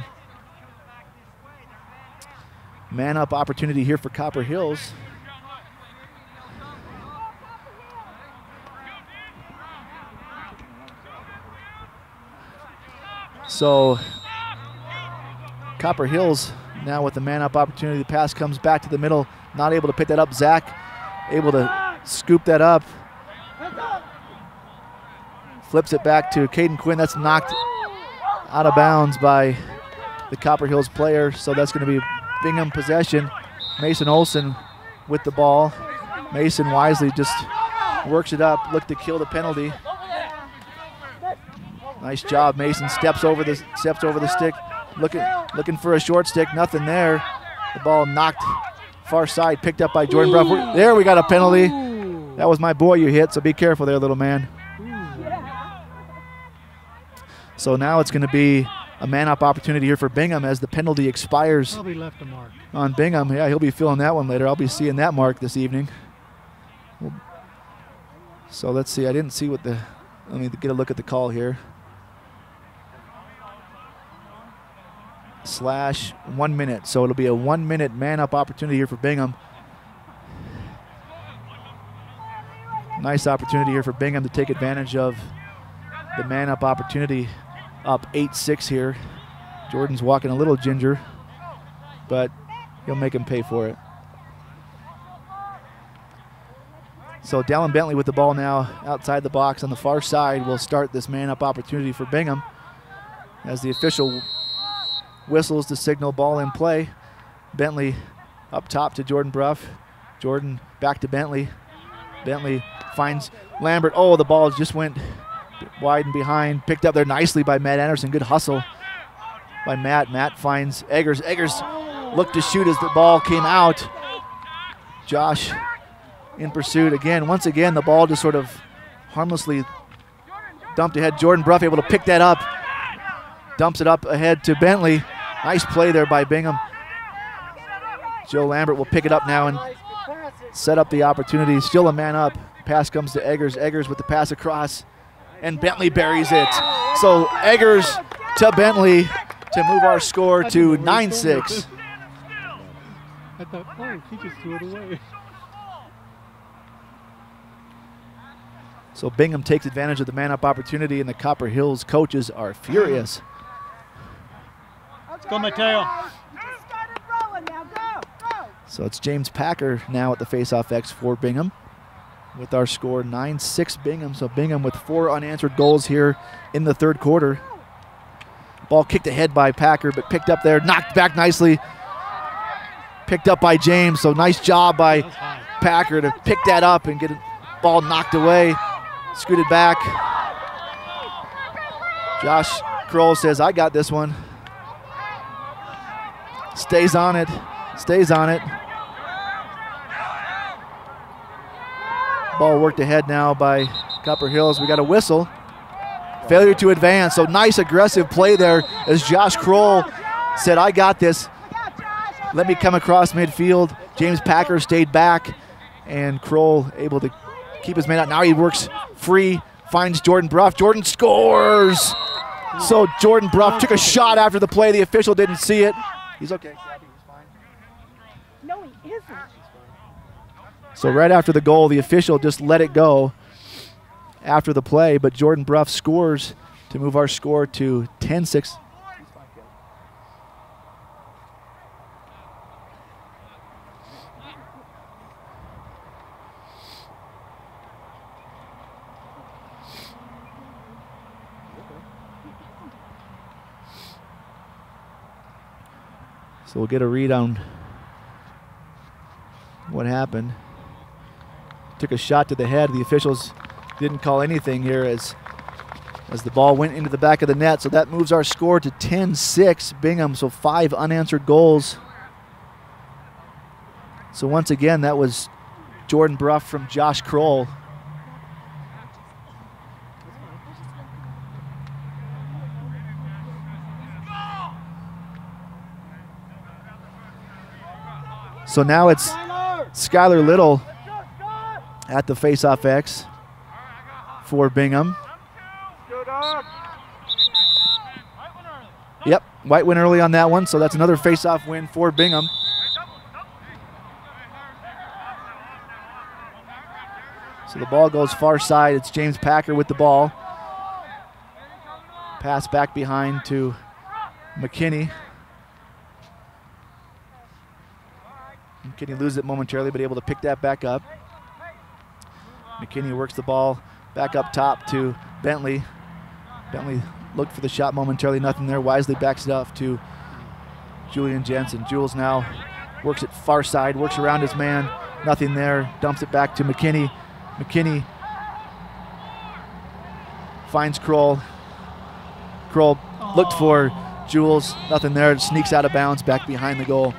man up opportunity here for Copper Hills. So Copper Hills now with the man up opportunity. The pass comes back to the middle, not able to pick that up. Zach able to scoop that up. Flips it back to Caden Quinn. That's knocked out of bounds by the Copper Hills player. So that's going to be Bingham possession. Mason Olson with the ball. Mason wisely just works it up, looked to kill the penalty. Nice job, Mason steps over the stick, looking for a short stick, nothing there. The ball knocked far side, picked up by Jordan Bruff. There we got a penalty. That was my boy you hit, so be careful there, little man. So now it's going to be a man-up opportunity here for Bingham as the penalty expires. Probably left a mark on Bingham. Yeah, he'll be feeling that one later. I'll be seeing that mark this evening. So let's see. I didn't see what the. Let me get a look at the call here. / 1 minute. So it'll be a 1 minute man-up opportunity here for Bingham. Nice opportunity here for Bingham to take advantage of the man-up opportunity. Up 8-6 here. Jordan's walking a little ginger, but he'll make him pay for it. So Dallin Bentley with the ball now outside the box on the far side will start this man-up opportunity for Bingham as the official whistles to signal ball in play. Bentley up top to Jordan Bruff. Jordan back to Bentley. Bentley finds Lambert. Oh, the ball just went wide and behind. Picked up there nicely by Matt Anderson. Good hustle by Matt. Matt finds Eggers. Eggers looked to shoot as the ball came out. Josh in pursuit again. Once again, the ball just sort of harmlessly dumped ahead. Jordan Bruff able to pick that up. Dumps it up ahead to Bentley. Nice play there by Bingham. Joe Lambert will pick it up now and set up the opportunity. Still a man up. Pass comes to Eggers. Eggers with the pass across, and Bentley buries it. So Eggers to Bentley to move our score to 9-6. I thought, oh, he just threw it away. So Bingham takes advantage of the man-up opportunity, and the Copper Hills coaches are furious. Let's go, Mateo. So it's James Packer now at the face-off X for Bingham with our score 9-6 Bingham. So Bingham with 4 unanswered goals here in the third quarter. Ball kicked ahead by Packer, but picked up there, knocked back nicely. Picked up by James, so nice job by Packer to pick that up and get the ball knocked away. Scooted back. Josh Kroll says, I got this one. Stays on it, stays on it. Ball worked ahead now by Copper Hills. We got a whistle. Failure to advance, so nice aggressive play there as Josh Kroll said, I got this. Let me come across midfield. James Packer stayed back, and Kroll able to keep his man out. Now he works free finds Jordan Bruff. Jordan scores! So Jordan Bruff took a shot after the play. The official didn't see it. He's okay. No, he isn't. So right after the goal, the official just let it go after the play, but Jordan Bruff scores to move our score to 10-6. So we'll get a read on what happened. Took a shot to the head. The officials didn't call anything here as the ball went into the back of the net. So that moves our score to 10-6 Bingham. So 5 unanswered goals. So once again, that was Jordan Bruff from Josh Kroll. So now it's Skylar Little at the faceoff X for Bingham. Yep, White win early on that one, so that's another faceoff win for Bingham. So the ball goes far side. It's James Packer with the ball. Pass back behind to McKinney. McKinney loses it momentarily, but able to pick that back up. McKinney works the ball back up top to Bentley. Bentley looked for the shot momentarily, nothing there. Wisely backs it off to Julian Jensen. Jules now works it far side, works around his man, nothing there. Dumps it back to McKinney. McKinney finds Kroll. Kroll looked for Jules, nothing there. Sneaks out of bounds back behind the goal.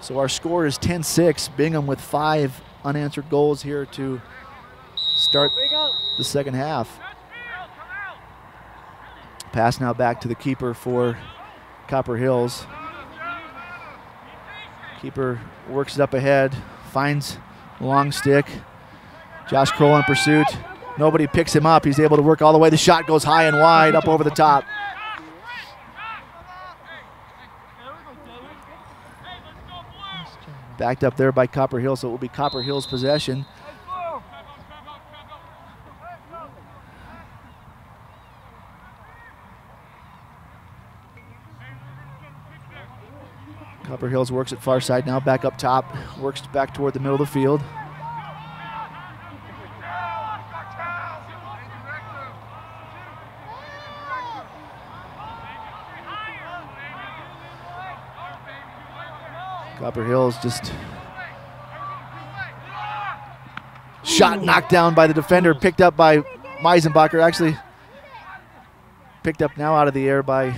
So our score is 10-6. Bingham with 5 unanswered goals here to start the second half. Pass now back to the keeper for Copper Hills. Keeper works it up ahead, finds a long stick. Josh Kroll in pursuit. Nobody picks him up. He's able to work all the way. The shot goes high and wide up over the top. Backed up there by Copper Hills, so it will be Copper Hills' possession. Copper Hills works it far side now, back up top, works back toward the middle of the field. Copper Hills just shot knocked down by the defender, picked up by Meisenbacher. Actually picked up now out of the air by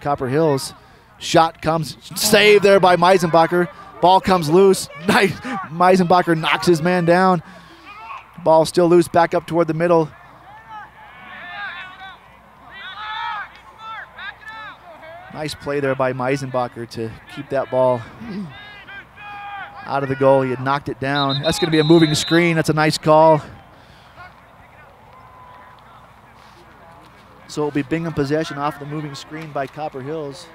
Copper Hills. Shot comes, save there by Meisenbacher. Ball comes loose. Meisenbacher knocks his man down. Ball still loose, back up toward the middle. Nice play there by Meisenbacher to keep that ball out of the goal. He had knocked it down. That's going to be a moving screen. That's a nice call. So it'll be Bingham possession off the moving screen by Copper Hills.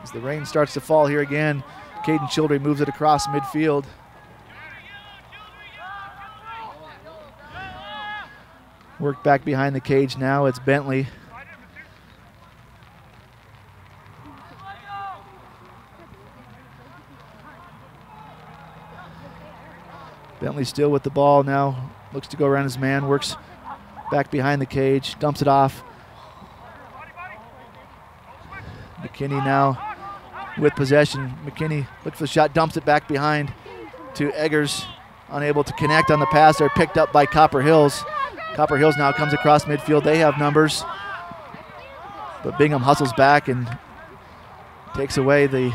As the rain starts to fall here again, Caden Childry moves it across midfield. Worked back behind the cage now, it's Bentley. Bentley still with the ball now, looks to go around his man, works back behind the cage, dumps it off. McKinney now with possession. McKinney looks for the shot, dumps it back behind to Eggers, unable to connect on the pass there, picked up by Copper Hills. Copper Hills now comes across midfield. They have numbers, but Bingham hustles back and takes away the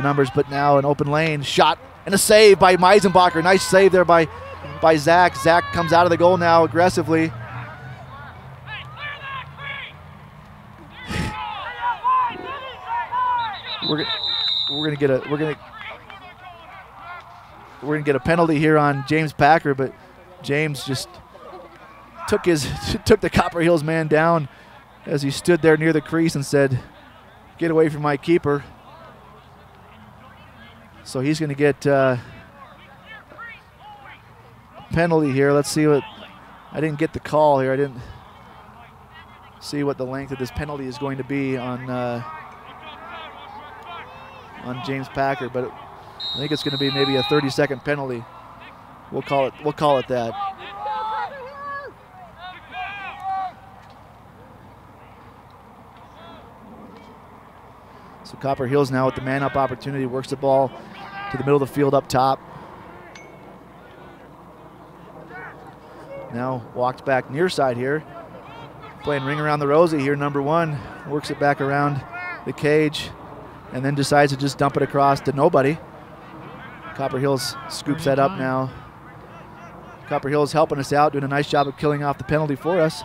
numbers, but now an open lane. Shot and a save by Meisenbacher. Nice save there by Zach. Zach comes out of the goal now aggressively. We're gonna get a penalty here on James Packer, but James just took the Copper Hills man down as he stood there near the crease and said, "Get away from my keeper." So he's going to get a penalty here. Let's see what. I didn't get the call here. I didn't see what the length of this penalty is going to be on James Packer, but I think it's going to be maybe a 30-second penalty. We'll call it that. So Copper Hills now with the man-up opportunity, works the ball to the middle of the field up top. Now walked back near side here. Playing ring around the rosy here, number 1. Works it back around the cage and then decides to just dump it across to nobody. Copper Hills scoops that up now. Copper Hills helping us out, doing a nice job of killing off the penalty for us.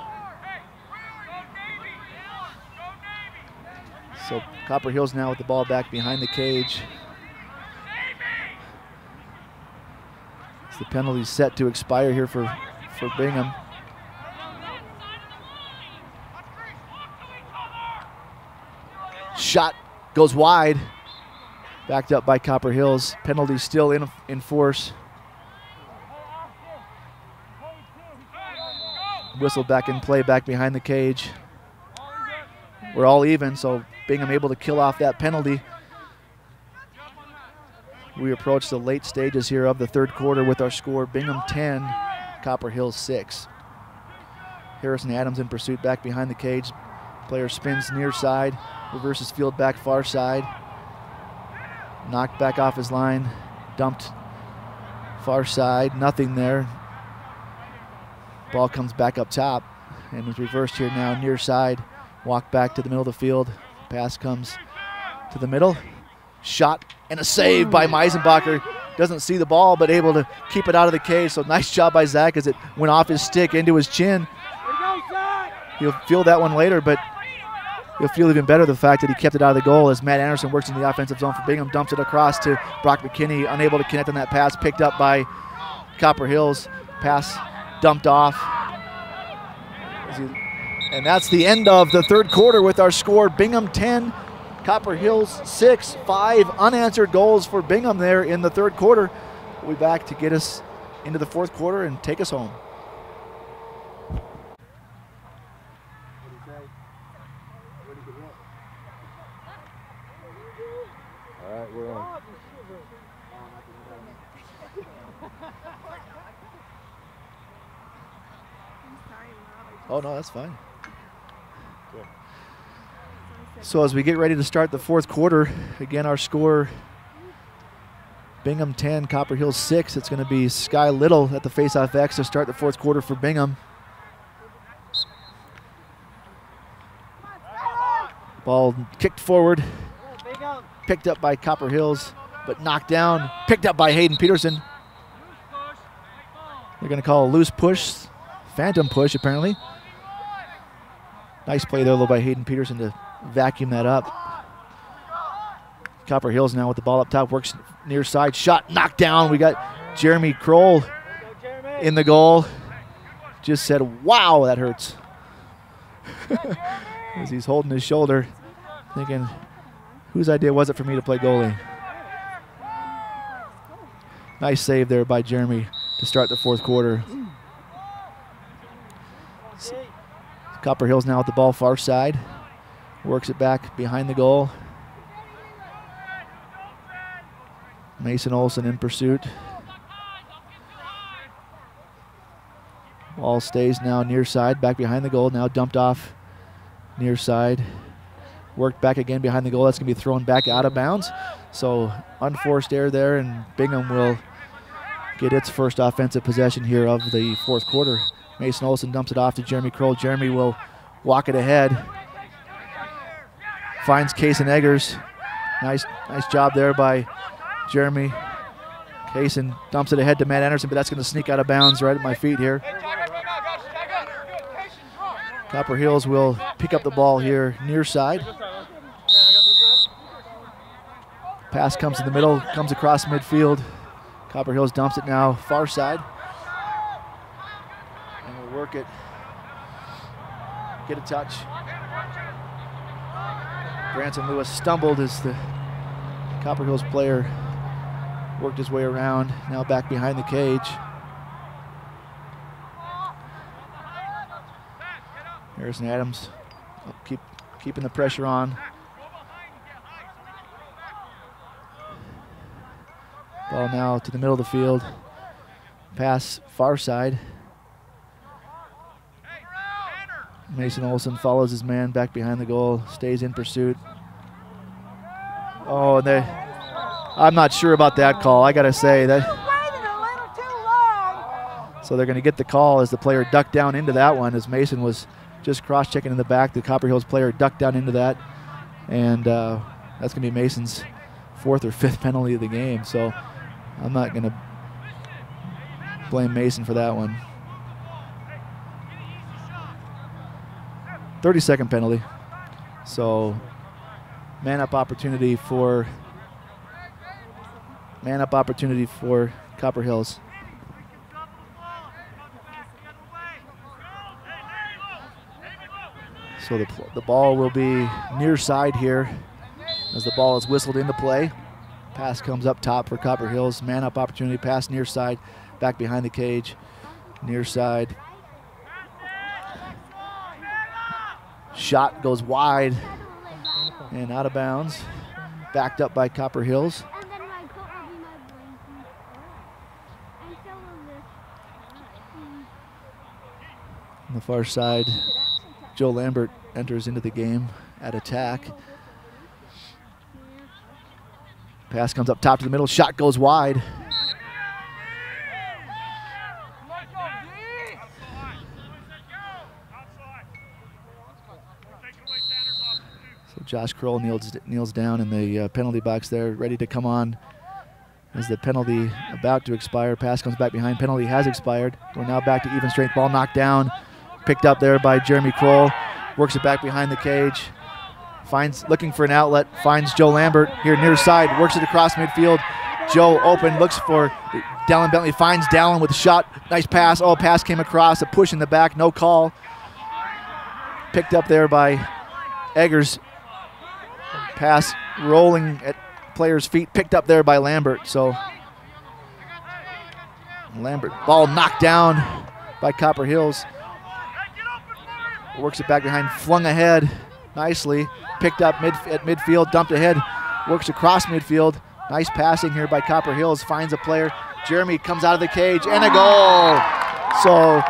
So Copper Hills now with the ball back behind the cage. So the penalty set to expire here for Bingham. Shot goes wide. Backed up by Copper Hills. Penalty still in force. Whistle back in play, back behind the cage. We're all even, so Bingham able to kill off that penalty. We approach the late stages here of the third quarter with our score: Bingham 10, Copper Hills 6. Harrison Adams in pursuit back behind the cage. Player spins near side, reverses field back far side. Knocked back off his line, dumped far side, nothing there. Ball comes back up top and is reversed here now near side. Walk back to the middle of the field. Pass comes to the middle. Shot and a save by Meisenbacher. Doesn't see the ball, but able to keep it out of the cage. So nice job by Zach as it went off his stick into his chin. He'll feel that one later, but he'll feel even better the fact that he kept it out of the goal as Matt Anderson works in the offensive zone for Bingham, dumps it across to Brock McKinney, unable to connect on that pass, picked up by Copper Hills. Pass dumped off. And that's the end of the third quarter with our score: Bingham 10, Copper Hills 6. 5 unanswered goals for Bingham there in the third quarter. We'll be back to get us into the fourth quarter and take us home. All right, we're on. Oh, no, that's fine. So as we get ready to start the fourth quarter, again, our score: Bingham 10, Copper Hills 6. It's going to be Sky Little at the faceoff X to start the fourth quarter for Bingham. Ball kicked forward, picked up by Copper Hills, but knocked down, picked up by Hayden Peterson. They're going to call a loose push, phantom push apparently. Nice play there though by Hayden Peterson to vacuum that up. Copper Hills now with the ball up top, works near side, shot knocked down. We got Jeremy Kroll in the goal. Just said, wow, that hurts. As he's holding his shoulder, thinking, whose idea was it for me to play goalie? Nice save there by Jeremy to start the fourth quarter. Copper Hills now with the ball far side. Works it back behind the goal. Mason Olson in pursuit. Ball stays now near side, back behind the goal. Now dumped off near side. Worked back again behind the goal. That's going to be thrown back out of bounds. So unforced error there, and Bingham will get its first offensive possession here of the fourth quarter. Mason Olson dumps it off to Jeremy Kroll. Jeremy will walk it ahead. Finds Kaysen Eggers. Nice job there by Jeremy. Kaysen dumps it ahead to Matt Anderson, but that's going to sneak out of bounds right at my feet here. Copper Hills will pick up the ball here near side. Pass comes in the middle, comes across midfield. Copper Hills dumps it now far side. And we'll work it. Get a touch. Branson Lewis stumbled as the Copper Hills player worked his way around. Now back behind the cage. Harrison Adams keeping the pressure on. Ball now to the middle of the field. Pass far side. Mason Olson follows his man back behind the goal, stays in pursuit. Oh, and I'm not sure about that call. I gotta say that. So they're gonna get the call as the player ducked down into that one, as Mason was just cross-checking in the back. The Copper Hills player ducked down into that, and that's gonna be Mason's 4th or 5th penalty of the game. So I'm not gonna blame Mason for that one. 30-second penalty. So man-up opportunity for Copper Hills. So the ball will be near side here as the ball is whistled into play. Pass comes up top for Copper Hills. Man-up opportunity, pass near side, back behind the cage, near side. Shot goes wide and out of bounds. Backed up by Copper Hills. On the far side, Joe Lambert enters into the game at attack. Pass comes up top to the middle. Shot goes wide. So Josh Kroll kneels down in the penalty box there, ready to come on as the penalty about to expire. Pass comes back behind. Penalty has expired. We're now back to even strength. Ball knocked down. Picked up there by Jeremy Kroll. Works it back behind the cage. Looking for an outlet. Finds Joe Lambert here near side. Works it across midfield. Joe open. Looks for Dallin Bentley. Finds Dallin with a shot. Nice pass. Oh, pass came across. A push in the back. No call. Picked up there by Eggers. Pass rolling at player's feet. Picked up there by Lambert. So Lambert. Ball knocked down by Copper Hills. Works it back behind. Flung ahead nicely. Picked up at midfield. Dumped ahead. Works across midfield. Nice passing here by Copper Hills. Finds a player. Jeremy comes out of the cage and a goal. So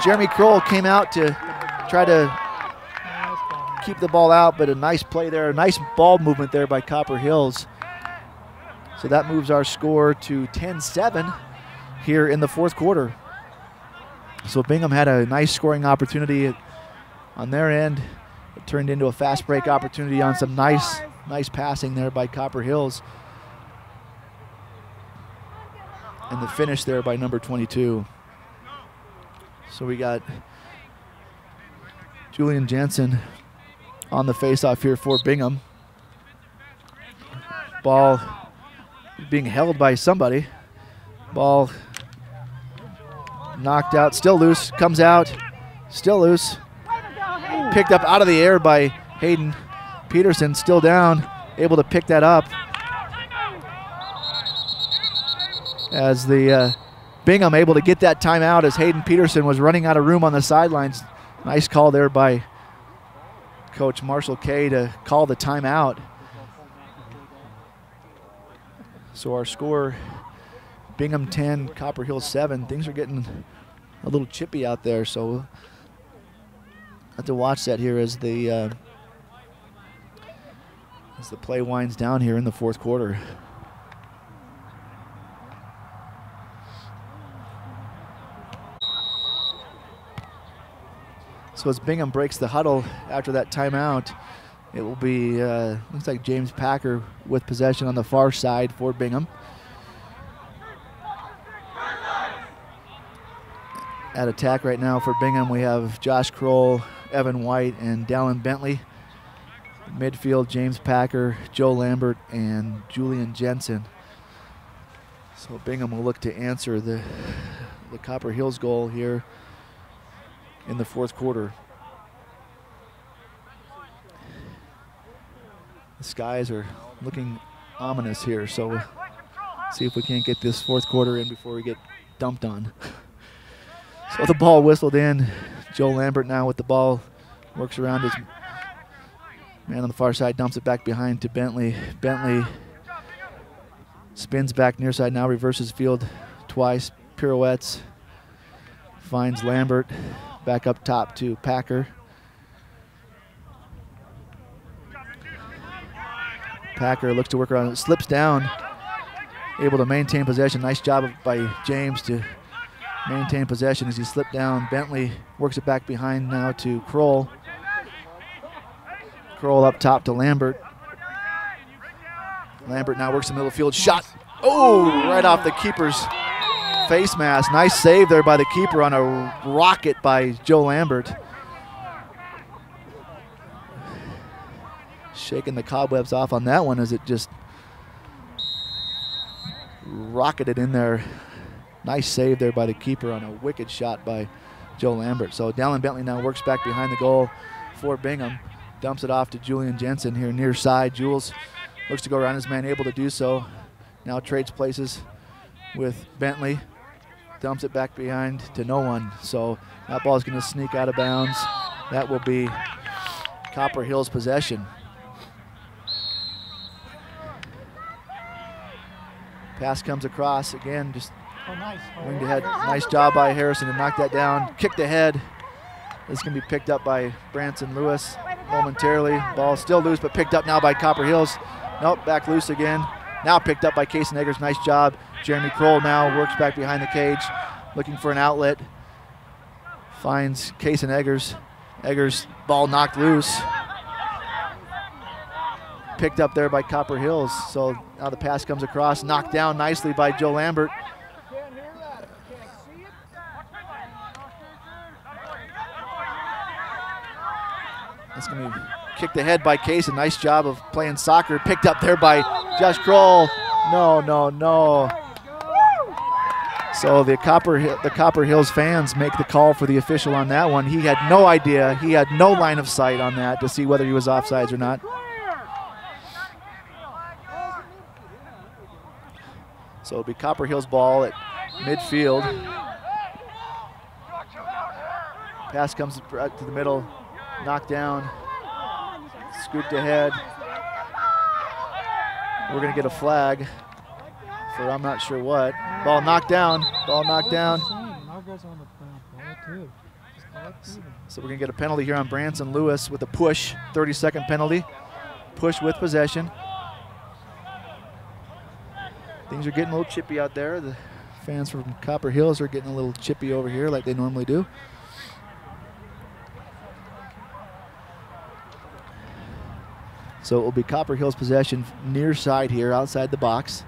Jeremy Kroll came out to try to keep the ball out, but a nice play there. A nice ball movement there by Copper Hills. So that moves our score to 10-7 here in the 4th quarter. So Bingham had a nice scoring opportunity on their end. It turned into a fast break opportunity on some nice passing there by Copper Hills. And the finish there by number 22. So we got Julian Jansen on the faceoff here for Bingham. Ball being held by somebody. Ball knocked out, still loose, comes out, still loose. Picked up out of the air by Hayden Peterson, still down, able to pick that up. As the Bingham able to get that timeout as Hayden Peterson was running out of room on the sidelines. Nice call there by Coach Marshall Kay to call the timeout. So our score, Bingham 10, Copper Hills 7. Things are getting a little chippy out there, so we'll have to watch that here as the play winds down here in the 4th quarter. So as Bingham breaks the huddle after that timeout, it will be, looks like James Packer with possession on the far side for Bingham. At attack right now for Bingham, we have Josh Kroll, Evan White, and Dallin Bentley. Midfield, James Packer, Joe Lambert, and Julian Jensen. So Bingham will look to answer the Copper Hills goal here in the fourth quarter. The skies are looking ominous here, so we'll see if we can't get this fourth quarter in before we get dumped on. So the ball whistled in. Joe Lambert now with the ball, works around his man on the far side, dumps it back behind to Bentley. Bentley spins back near side now, reverses field twice, pirouettes, finds Lambert, back up top to Packer. Packer looks to work around, slips down, able to maintain possession. Nice job by James to maintain possession as he slipped down. Bentley works it back behind now to Kroll. Kroll up top to Lambert. Lambert now works the middle of the field. Shot, oh, right off the keeper's face mask. Nice save there by the keeper on a rocket by Joe Lambert. Shaking the cobwebs off on that one as it just rocketed in there. Nice save there by the keeper on a wicked shot by Joe Lambert. So Dallin Bentley now works back behind the goal for Bingham. Dumps it off to Julian Jensen here near side. Jules looks to go around his man, able to do so. Now trades places with Bentley. Dumps it back behind to no one. So that ball is going to sneak out of bounds. That will be Copper Hills possession. Pass comes across again, just winged ahead. Nice job by Harrison to knock that down. Kicked ahead. This can be picked up by Branson Lewis momentarily. Ball still loose, but picked up now by Copper Hills. Nope, back loose again. Now picked up by Casey Eggers. Nice job. Jeremy Kroll now works back behind the cage, looking for an outlet. Finds Casey Eggers. Eggers, ball knocked loose. Picked up there by Copper Hills. So now the pass comes across, knocked down nicely by Joe Lambert. It's going to be kicked ahead by Case. A nice job of playing soccer. Picked up there by Josh Kroll. No, no, no. So the Copper Hills fans make the call for the official on that one. He had no idea. He had no line of sight on that to see whether he was offsides or not. So it'll be Copper Hills ball at midfield. Pass comes to the middle. Knocked down, scooped ahead. We're going to get a flag for I'm not sure what. Ball knocked down, ball knocked down. So we're going to get a penalty here on Branson Lewis with a push, 30-second penalty. Push with possession. Things are getting a little chippy out there. The fans from Copper Hills are getting a little chippy over here like they normally do. So it will be Copper Hills possession near side here, outside the box.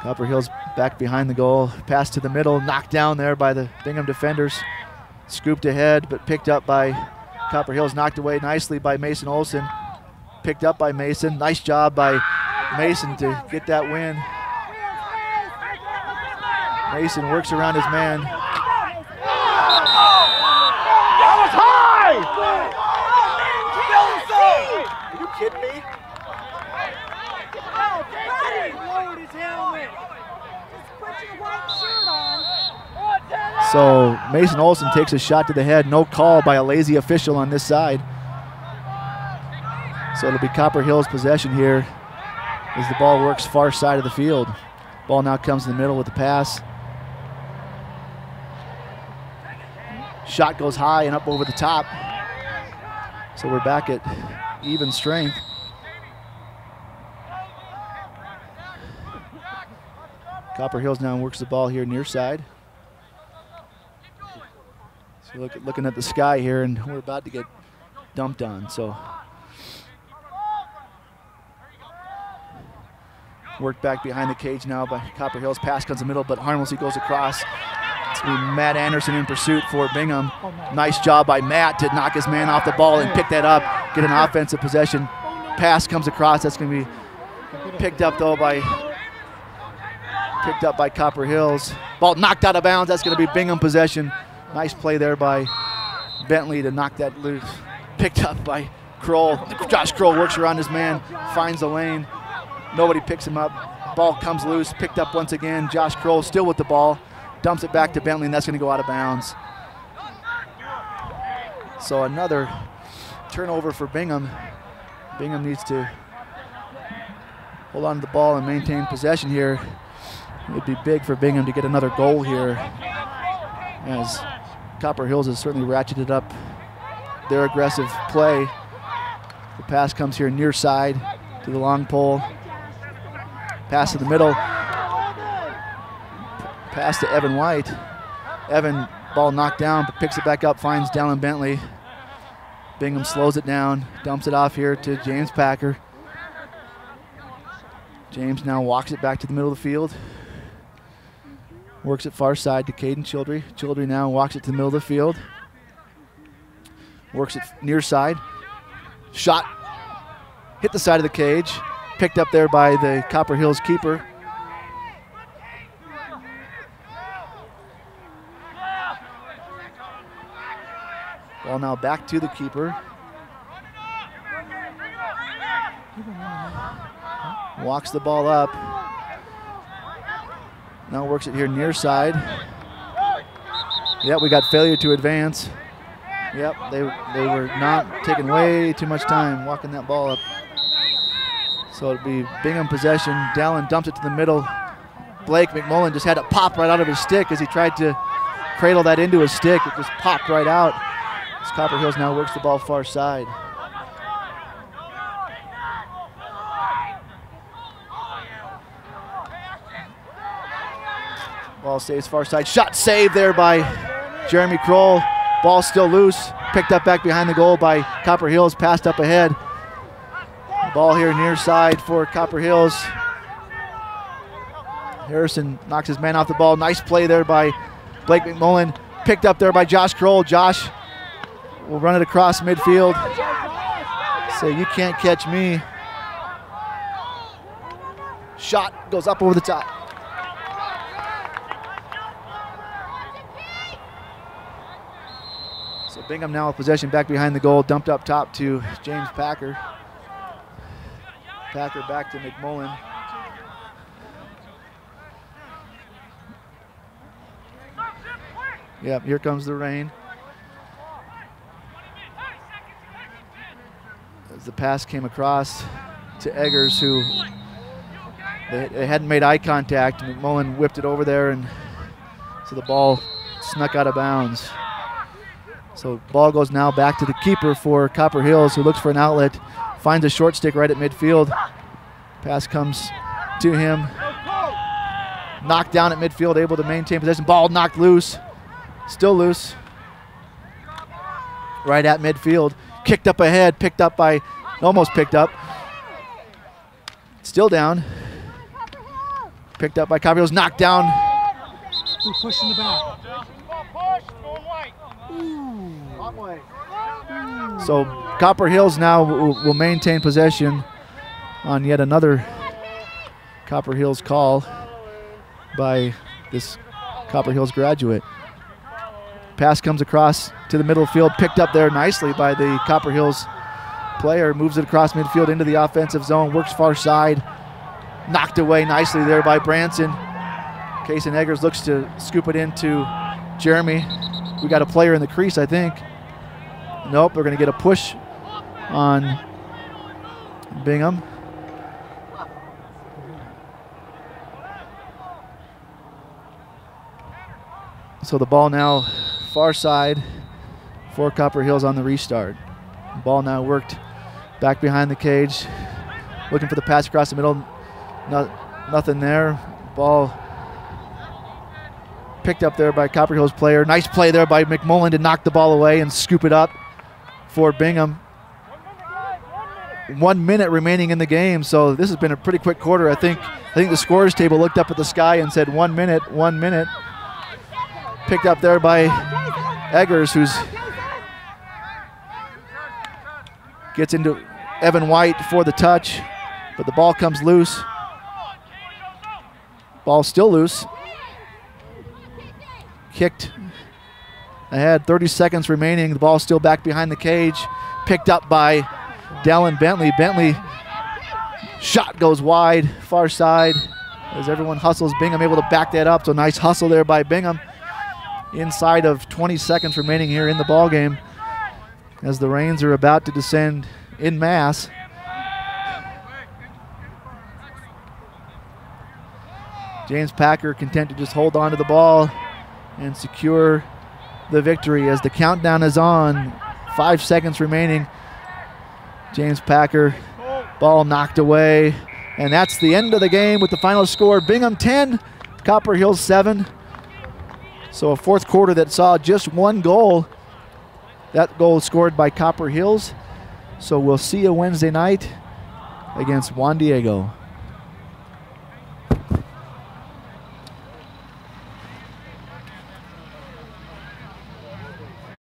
Copper Hills back behind the goal. Pass to the middle, knocked down there by the Bingham defenders. Scooped ahead, but picked up by Copper Hills, knocked away nicely by Mason Olson. Picked up by Mason. Nice job by Mason to get that win. Mason works around his man. Are you kidding me? So Mason Olson takes a shot to the head. No call by a lazy official on this side. So it'll be Copper Hills possession here as the ball works far side of the field. Ball now comes in the middle with the pass. Shot goes high and up over the top. So we're back at even strength. Copper Hills now works the ball here near side. So looking at the sky here, and we're about to get dumped on. So worked back behind the cage now by Copper Hills. Pass comes in the middle, but harmlessly goes across It's going to be Matt Anderson in pursuit for Bingham. Nice job by Matt to knock his man off the ball and pick that up, get an offensive possession. Pass comes across. That's going to be picked up though by Copper Hills. Ball knocked out of bounds. That's going to be Bingham possession. Nice play there by Bentley to knock that loose. Picked up by Kroll. Josh Kroll works around his man, finds the lane. Nobody picks him up. Ball comes loose, picked up once again. Josh Kroll still with the ball. Dumps it back to Bentley, and that's going to go out of bounds. So another turnover for Bingham. Bingham needs to hold on to the ball and maintain possession here. It would be big for Bingham to get another goal here, as Copper Hills has certainly ratcheted up their aggressive play. The pass comes here near side to the long pole. Pass to the middle. Pass to Evan White. Evan, ball knocked down, but picks it back up, finds Dallin Bentley. Bingham slows it down, dumps it off here to James Packer. James now walks it back to the middle of the field. Works it far side to Caden Childry. Childry now walks it to the middle of the field. Works it near side. Shot. Hit the side of the cage. Picked up there by the Copper Hills keeper. Ball now back to the keeper. Walks the ball up. Now works it here near side. Yep, we got failure to advance. Yep, they were not taking way too much time walking that ball up. So it'll be Bingham possession. Dallin dumps it to the middle. Blake McMullen just had it pop right out of his stick as he tried to cradle that into his stick. It just popped right out. As Copper Hills now works the ball far side. Ball stays far side. Shot saved there by Jeremy Kroll. Ball still loose. Picked up back behind the goal by Copper Hills. Passed up ahead. Ball here near side for Copper Hills. Harrison knocks his man off the ball. Nice play there by Blake McMullen. Picked up there by Josh Kroll. Josh will run it across midfield. Say, you can't catch me. Shot goes up over the top. So Bingham now with possession back behind the goal. Dumped up top to James Packer. Packer back to McMullen. Yep, here comes the rain. As the pass came across to Eggers, who they hadn't made eye contact. McMullen whipped it over there, and so the ball snuck out of bounds. So ball goes now back to the keeper for Copper Hills, who looks for an outlet. Finds a short stick right at midfield. Pass comes to him. Knocked down at midfield, able to maintain possession. Ball knocked loose. Still loose. Right at midfield. Kicked up ahead, picked up by, almost picked up. Still down. Picked up by Copper Hills, knocked down. Who pushed in the back? So Copper Hills now will maintain possession on yet another Copper Hills call by this Copper Hills graduate. Pass comes across to the middle field, picked up there nicely by the Copper Hills player, moves it across midfield into the offensive zone, works far side, knocked away nicely there by Branson. Kason Eggers looks to scoop it into Jeremy. We got a player in the crease, I think. Nope, we're going to get a push on Bingham. So the ball now far side for Copper Hills on the restart. Ball now worked back behind the cage, looking for the pass across the middle. Nothing there. Ball picked up there by Copper Hills player. Nice play there by McMullen to knock the ball away and scoop it up for Bingham. 1 minute remaining in the game, so this has been a pretty quick quarter. I think the scorers table looked up at the sky and said 1 minute, 1 minute. picked up there by Eggers, who's gets into Evan White for the touch, but the ball comes loose. Ball still loose. Kicked ahead, 30 seconds remaining. The ball still back behind the cage. Picked up by Dallin Bentley. Bentley, shot goes wide, far side. As everyone hustles, Bingham able to back that up. So nice hustle there by Bingham. Inside of 20 seconds remaining here in the ball game, as the rains are about to descend en masse. James Packer content to just hold on to the ball and secure the victory as the countdown is on. 5 seconds remaining. James Packer, ball knocked away. And that's the end of the game with the final score. Bingham 10, Copper Hills 7. So a fourth quarter that saw just one goal. That goal scored by Copper Hills. So we'll see you Wednesday night against Juan Diego.